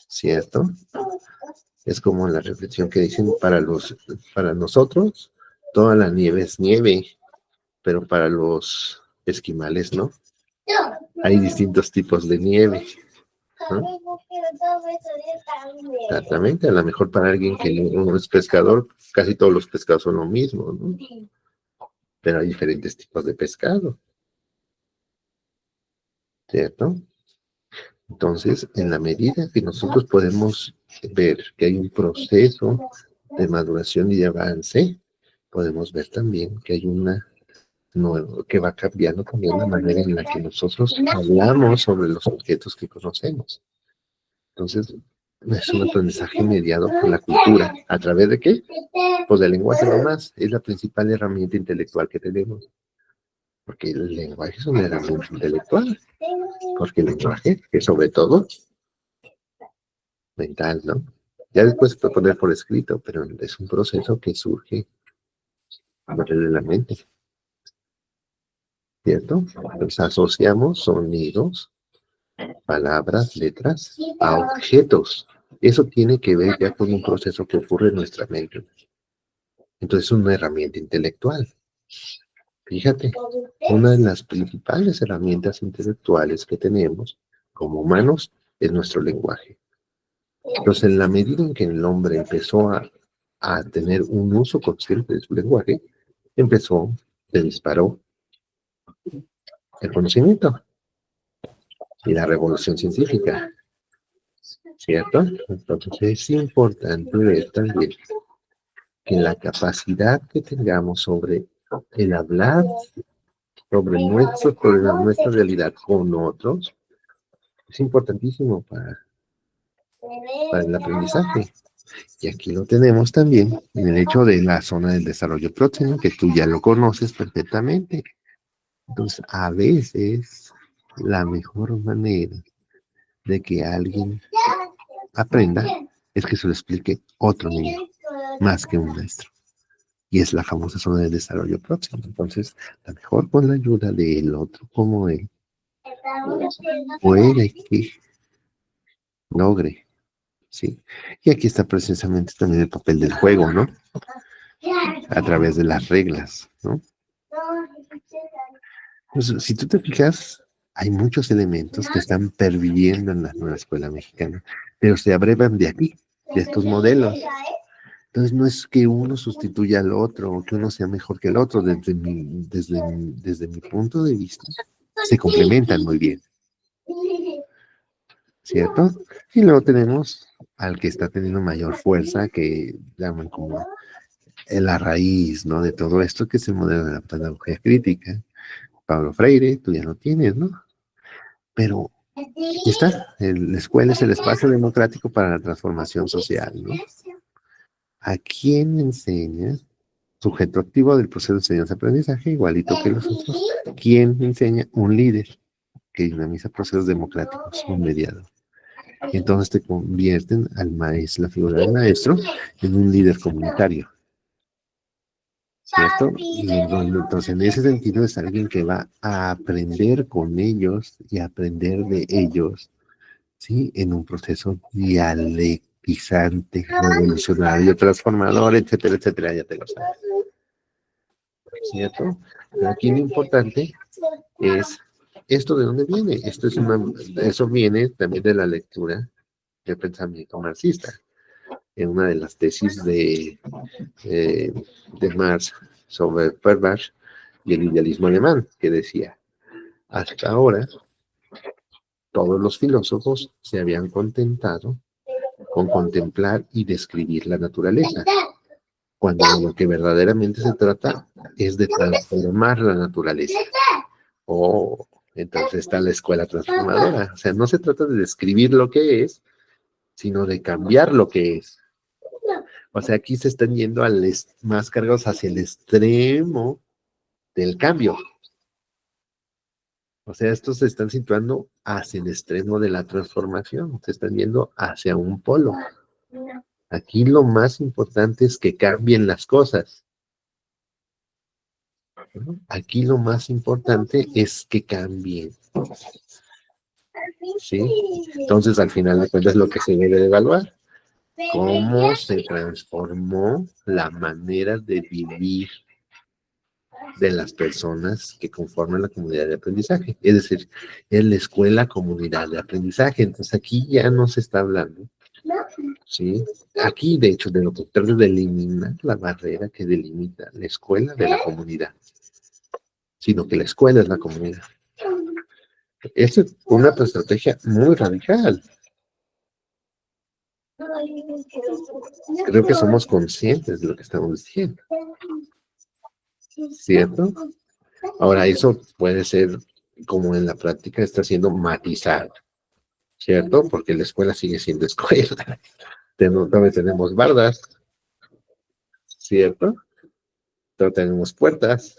¿Cierto? Es como la reflexión que dicen para nosotros, toda la nieve es nieve, pero para los esquimales no. Hay distintos tipos de nieve, ¿no? Exactamente, a lo mejor para alguien que no es pescador, casi todos los pescados son lo mismo, ¿no? Pero hay diferentes tipos de pescado, ¿cierto? Entonces, en la medida que nosotros podemos ver que hay un proceso de maduración y de avance, podemos ver también que hay que va cambiando también la manera en la que nosotros hablamos sobre los objetos que conocemos. Entonces, es un aprendizaje mediado por la cultura. ¿A través de qué? Pues del lenguaje nomás. Es la principal herramienta intelectual que tenemos. Porque el lenguaje es una herramienta intelectual. Porque el lenguaje es sobre todo mental, ¿no? Ya después se puede poner por escrito, pero es un proceso que surge a través de la mente. ¿Cierto? Entonces asociamos sonidos, palabras, letras a objetos. Eso tiene que ver ya con un proceso que ocurre en nuestra mente. Entonces es una herramienta intelectual. Fíjate, una de las principales herramientas intelectuales que tenemos como humanos es nuestro lenguaje. Entonces, en la medida en que el hombre empezó a tener un uso consciente de su lenguaje, se disparó el conocimiento. y la revolución científica, ¿cierto? Entonces es importante ver también que la capacidad que tengamos sobre el hablar sobre nuestros problemas, nuestra realidad con otros, es importantísimo para el aprendizaje. Y aquí lo tenemos también en el hecho de la zona del desarrollo próximo, que tú ya lo conoces perfectamente. Entonces, a veces la mejor manera de que alguien aprenda es que se lo explique otro niño, más que un maestro. Y es la famosa zona de desarrollo próximo. Entonces, a lo mejor con la ayuda del otro como él, puede que logre, ¿sí? Y aquí está precisamente también el papel del juego, ¿no? A través de las reglas, ¿no? Pues, si tú te fijas, hay muchos elementos que están perviviendo en la nueva escuela mexicana, pero se abrevan de aquí, de estos modelos. Entonces no es que uno sustituya al otro o que uno sea mejor que el otro, desde mi punto de vista, se complementan muy bien, ¿cierto? Y luego tenemos al que está teniendo mayor fuerza, que llaman como la raíz, ¿no? De todo esto, que es el modelo de la pedagogía crítica. Pablo Freire, tú ya lo tienes, ¿no? Pero aquí está, la escuela es el espacio democrático para la transformación social, ¿no? ¿A quién enseña? Sujeto activo del proceso de enseñanza-aprendizaje, igualito que los otros. ¿Quién enseña? Un líder que dinamiza procesos democráticos, un mediador. Entonces te convierten al maestro, la figura del maestro, en un líder comunitario, ¿cierto? Y entonces en ese sentido es alguien que va a aprender con ellos y aprender de ellos, ¿sí? En un proceso dialectizante, revolucionario, transformador, etcétera, etcétera, ya te lo sabes, ¿cierto? Pero aquí lo importante es, ¿esto de dónde viene? Eso viene también de la lectura del pensamiento marxista. En una de las tesis de Marx sobre Feuerbach y el idealismo alemán, que decía, hasta ahora todos los filósofos se habían contentado con contemplar y describir la naturaleza, cuando lo que verdaderamente se trata es de transformar la naturaleza. Entonces está la escuela transformadora. O sea, no se trata de describir lo que es, sino de cambiar lo que es. O sea, aquí se están yendo más cargados hacia el extremo del cambio. O sea, estos se están situando hacia el extremo de la transformación, se están yendo hacia un polo. Aquí lo más importante es que cambien las cosas. Aquí lo más importante es que cambien. ¿Sí? Entonces, al final de cuentas, lo que se debe de evaluar, cómo se transformó la manera de vivir de las personas que conforman la comunidad de aprendizaje. Es decir, es la escuela comunidad de aprendizaje. Entonces, aquí ya no se está hablando, ¿sí? Aquí, de hecho, de lo contrario, de eliminar la barrera que delimita la escuela de la comunidad, sino que la escuela es la comunidad. Esta es una estrategia muy radical. Creo que somos conscientes de lo que estamos diciendo, ¿cierto? Ahora, eso puede ser, como en la práctica está siendo matizado, ¿cierto? Porque la escuela sigue siendo escuela. Todavía tenemos bardas, ¿cierto? Todavía tenemos puertas.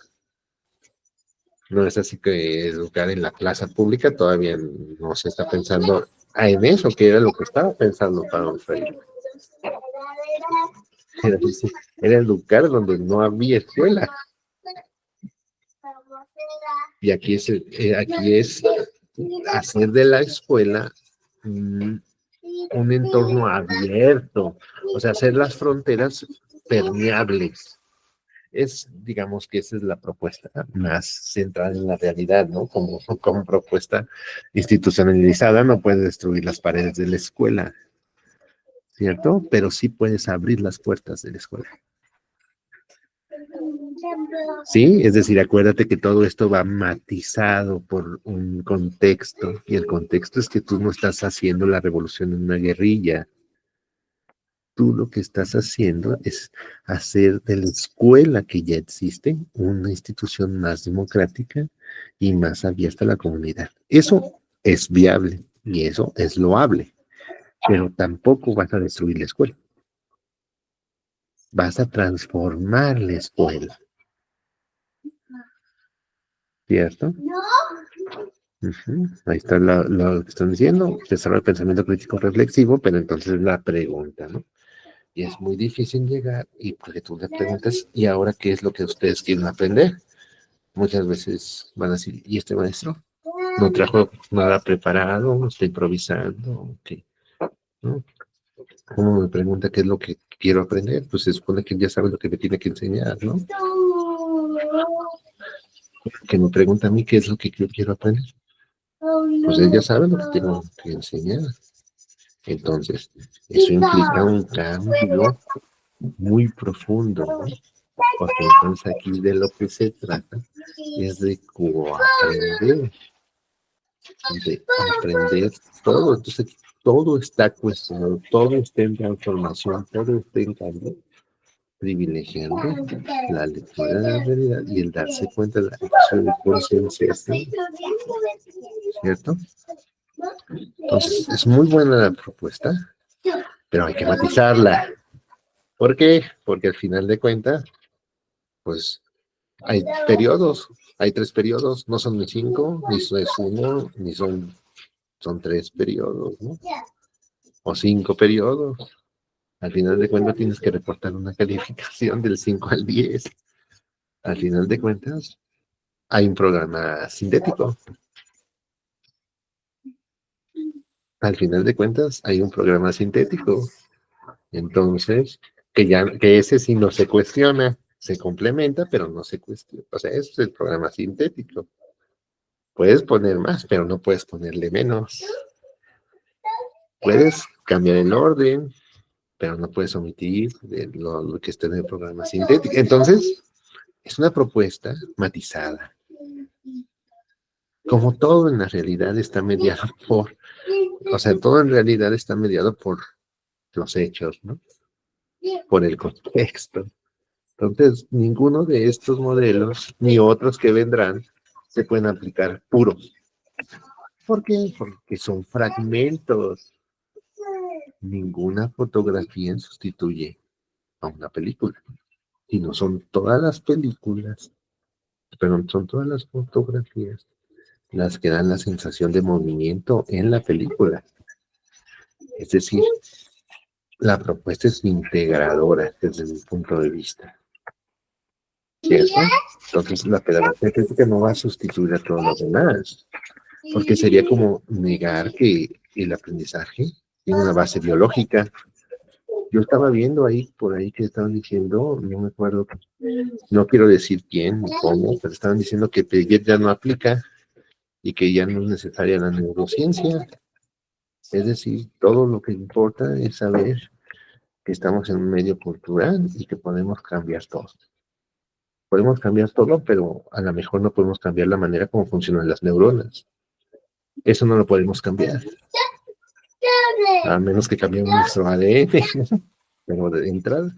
No es así que educar en la plaza pública todavía no se está pensando en eso, que era lo que estaba pensando Pablo Freire. Era educar donde no había escuela. Y aquí es hacer de la escuela un entorno abierto, o sea, hacer las fronteras permeables. Digamos que esa es la propuesta más centrada en la realidad, ¿no? Como propuesta institucionalizada, no puedes destruir las paredes de la escuela, ¿cierto? Pero sí puedes abrir las puertas de la escuela. Sí, es decir, acuérdate que todo esto va matizado por un contexto, y el contexto es que tú no estás haciendo la revolución en una guerrilla. Tú lo que estás haciendo es hacer de la escuela que ya existe una institución más democrática y más abierta a la comunidad. Eso es viable y eso es loable, pero tampoco vas a destruir la escuela. Vas a transformar la escuela, ¿cierto? Ujú. Ahí está lo que están diciendo, desarrollo el pensamiento crítico reflexivo, pero entonces la pregunta, ¿no? Y es muy difícil llegar y porque tú le preguntas, ¿y ahora qué es lo que ustedes quieren aprender? Muchas veces van a decir, ¿y este maestro? No trajo nada preparado, está improvisando, ¿qué? ¿No? ¿Cómo me pregunta qué es lo que quiero aprender? Pues se supone que ya sabe lo que me tiene que enseñar, ¿no? Que me pregunta a mí qué es lo que yo quiero aprender. Pues él ya sabe lo que tengo que enseñar. Entonces, eso implica un cambio muy profundo, ¿no? Porque entonces aquí de lo que se trata es de aprender todo. Entonces, todo está cuestionado, todo está en transformación, todo está en cambio, privilegiando la lectura de la realidad y el darse cuenta de la acción de conciencia, ¿cierto? Entonces, es muy buena la propuesta, pero hay que matizarla. ¿Por qué? Porque al final de cuentas, pues hay periodos, hay 3 periodos, no son ni 5, ni es 1, ni son 3 periodos, ¿no? O 5 periodos. Al final de cuentas tienes que reportar una calificación del 5 al 10. Al final de cuentas hay un programa sintético. Al final de cuentas hay un programa sintético. Entonces, que ese sí no se cuestiona, se complementa, pero no se cuestiona. O sea, ese es el programa sintético. Puedes poner más, pero no puedes ponerle menos. Puedes cambiar el orden, pero no puedes omitir lo que está en el programa sintético. Entonces, es una propuesta matizada. Como todo en la realidad está mediado todo en realidad está mediado por los hechos, ¿no? Por el contexto. Entonces, ninguno de estos modelos, ni otros que vendrán, se pueden aplicar puros. ¿Por qué? Porque son fragmentos. Ninguna fotografía sustituye a una película, sino son todas las películas, pero son todas las fotografías las que dan la sensación de movimiento en la película. Es decir, la propuesta es integradora desde mi punto de vista. ¿Cierto? Entonces la pedagogía crítica no va a sustituir a todo lo demás, porque sería como negar que el aprendizaje tiene una base biológica. Yo estaba viendo por ahí que estaban diciendo, no me acuerdo, no quiero decir quién ni cómo, pero estaban diciendo que Piaget ya no aplica y que ya no es necesaria la neurociencia. Es decir, todo lo que importa es saber que estamos en un medio cultural y que podemos cambiar todo. Podemos cambiar todo, pero a lo mejor no podemos cambiar la manera como funcionan las neuronas. Eso no lo podemos cambiar. A menos que cambiemos nuestro ADN. Pero de entrada,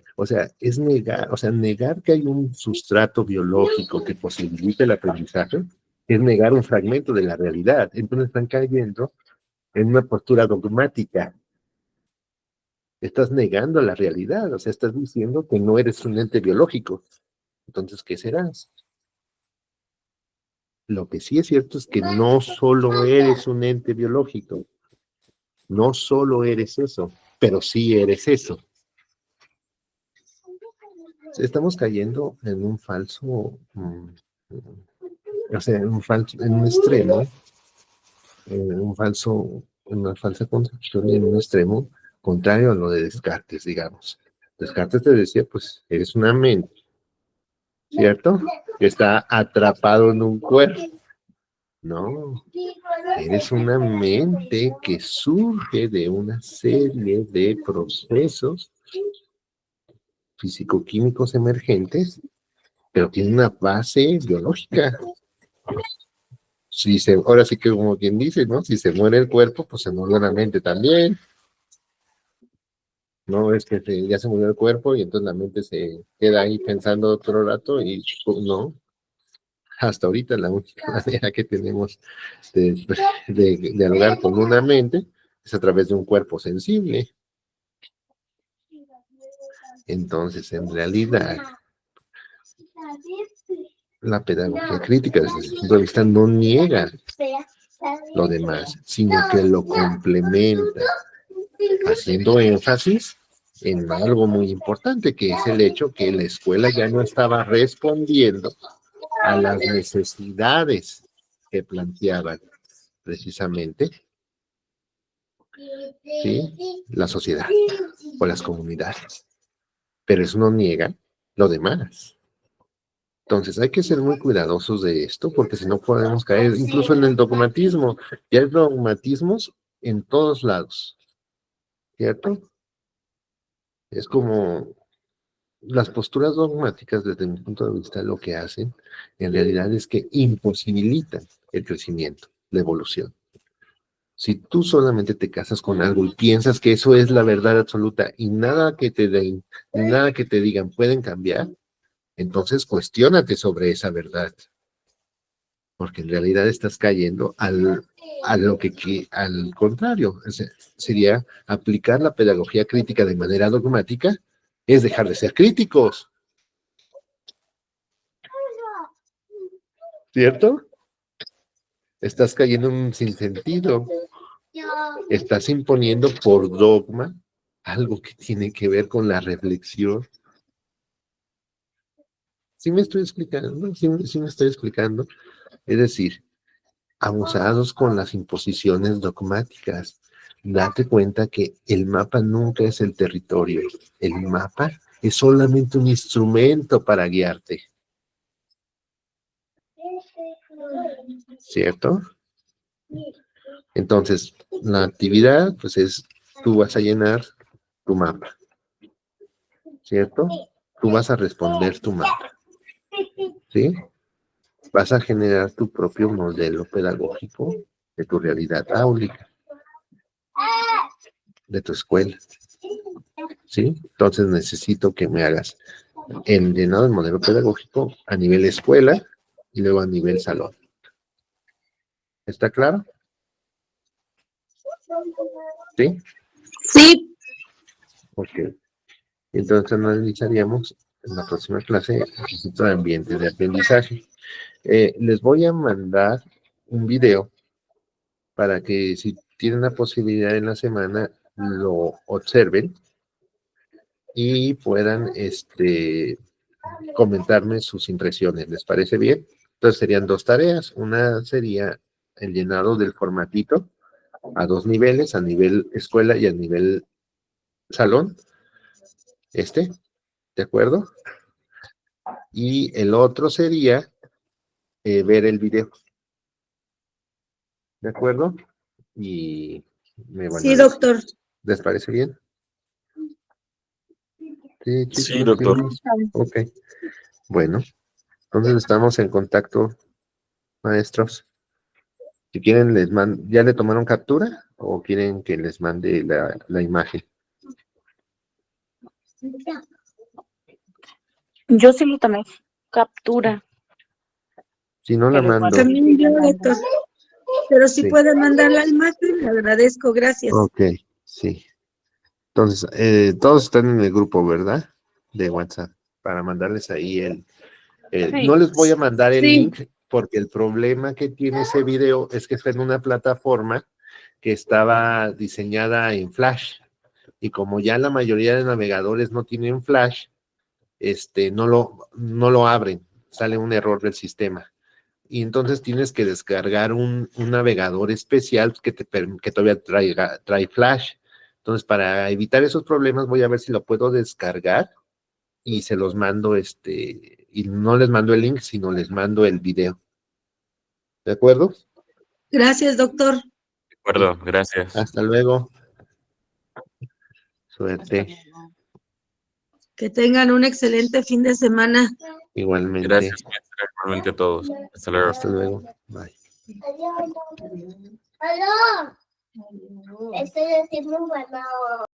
es negar que hay un sustrato biológico que posibilite el aprendizaje, es negar un fragmento de la realidad. Entonces están cayendo en una postura dogmática. Estás negando la realidad, estás diciendo que no eres un ente biológico. Entonces, ¿qué serás? Lo que sí es cierto es que no solo eres un ente biológico, no solo eres eso, pero sí eres eso. Estamos cayendo en un falso, en un extremo, en una falsa concepción y en un extremo contrario a lo de Descartes, digamos. Descartes te decía, pues, eres una mente, ¿cierto? Que está atrapado en un cuerpo. No, eres una mente que surge de una serie de procesos físico-químicos emergentes pero tiene una base biológica. Ahora sí que como quien dice, ¿no? Si se muere el cuerpo, pues se muere la mente también. No es que ya se murió el cuerpo y entonces la mente se queda ahí pensando otro rato y pues, no. Hasta ahorita la única manera que tenemos de dialogar con una mente es a través de un cuerpo sensible. Entonces, en realidad, la pedagogía crítica desde ese punto de vista no niega lo demás, sino que lo complementa, haciendo énfasis en algo muy importante, que es el hecho que la escuela ya no estaba respondiendo a las necesidades que planteaban precisamente, ¿sí?, la sociedad o las comunidades. Pero eso no niega lo demás. Entonces hay que ser muy cuidadosos de esto, porque si no podemos caer incluso en el dogmatismo. Ya hay dogmatismos en todos lados, ¿cierto? Es como las posturas dogmáticas, desde mi punto de vista, lo que hacen en realidad es que imposibilitan el crecimiento, la evolución. Si tú solamente te casas con algo y piensas que eso es la verdad absoluta y nada que te den, nada que te digan pueden cambiar, entonces cuestiónate sobre esa verdad, porque en realidad estás cayendo al contrario. Sería aplicar la pedagogía crítica de manera dogmática, es dejar de ser críticos, ¿cierto? Estás cayendo en un sinsentido, estás imponiendo por dogma algo que tiene que ver con la reflexión. ¿Sí me estoy explicando? ¿Sí me estoy explicando? Es decir, abusados con las imposiciones dogmáticas. Date cuenta que el mapa nunca es el territorio. El mapa es solamente un instrumento para guiarte. ¿Cierto? Entonces, la actividad, pues es, tú vas a llenar tu mapa. ¿Cierto? Tú vas a responder tu mapa. ¿Sí? Vas a generar tu propio modelo pedagógico de tu realidad áulica, de tu escuela. ¿Sí? Entonces necesito que me hagas el llenado del modelo pedagógico a nivel escuela y luego a nivel salón. ¿Está claro? ¿Sí? Sí, Ok. Entonces analizaríamos en la próxima clase el requisito de ambiente de aprendizaje. Les voy a mandar un video para que si tienen la posibilidad en la semana lo observen y puedan comentarme sus impresiones. ¿Les parece bien? Entonces serían dos tareas. Una sería el llenado del formatito a dos niveles, a nivel escuela y a nivel salón. ¿De acuerdo? Y el otro sería ver el video. ¿De acuerdo? Y me van a sí, decir. doctor. ¿Les parece bien? Sí, chicos, Sí, doctor. ok. Bueno, entonces estamos en contacto, maestros. Si quieren, ¿ya le tomaron captura o quieren que les mande la imagen? Yo sí lo tomé captura, Si no, la pero mando. También yo, doctor. Pero si Sí. puede mandar la imagen, le agradezco, gracias. Ok, sí. Entonces, todos están en el grupo, ¿verdad? De WhatsApp, para mandarles ahí Sí. no les voy a mandar el Sí. link porque el problema que tiene ese video es que está en una plataforma que estaba diseñada en Flash. Y como ya la mayoría de navegadores no tienen Flash, no lo abren, sale un error del sistema. Y entonces tienes que descargar un navegador especial que todavía trae Flash. Entonces, para evitar esos problemas, voy a ver si lo puedo descargar y se los mando, y no les mando el link, sino les mando el video. ¿De acuerdo? Gracias, doctor. De acuerdo, gracias. Hasta luego. Suerte. Que tengan un excelente fin de semana. Igualmente. Gracias, maestra, igualmente a todos. Hasta luego. Hasta luego. Bye. Aló. Estoy haciendo un ganado.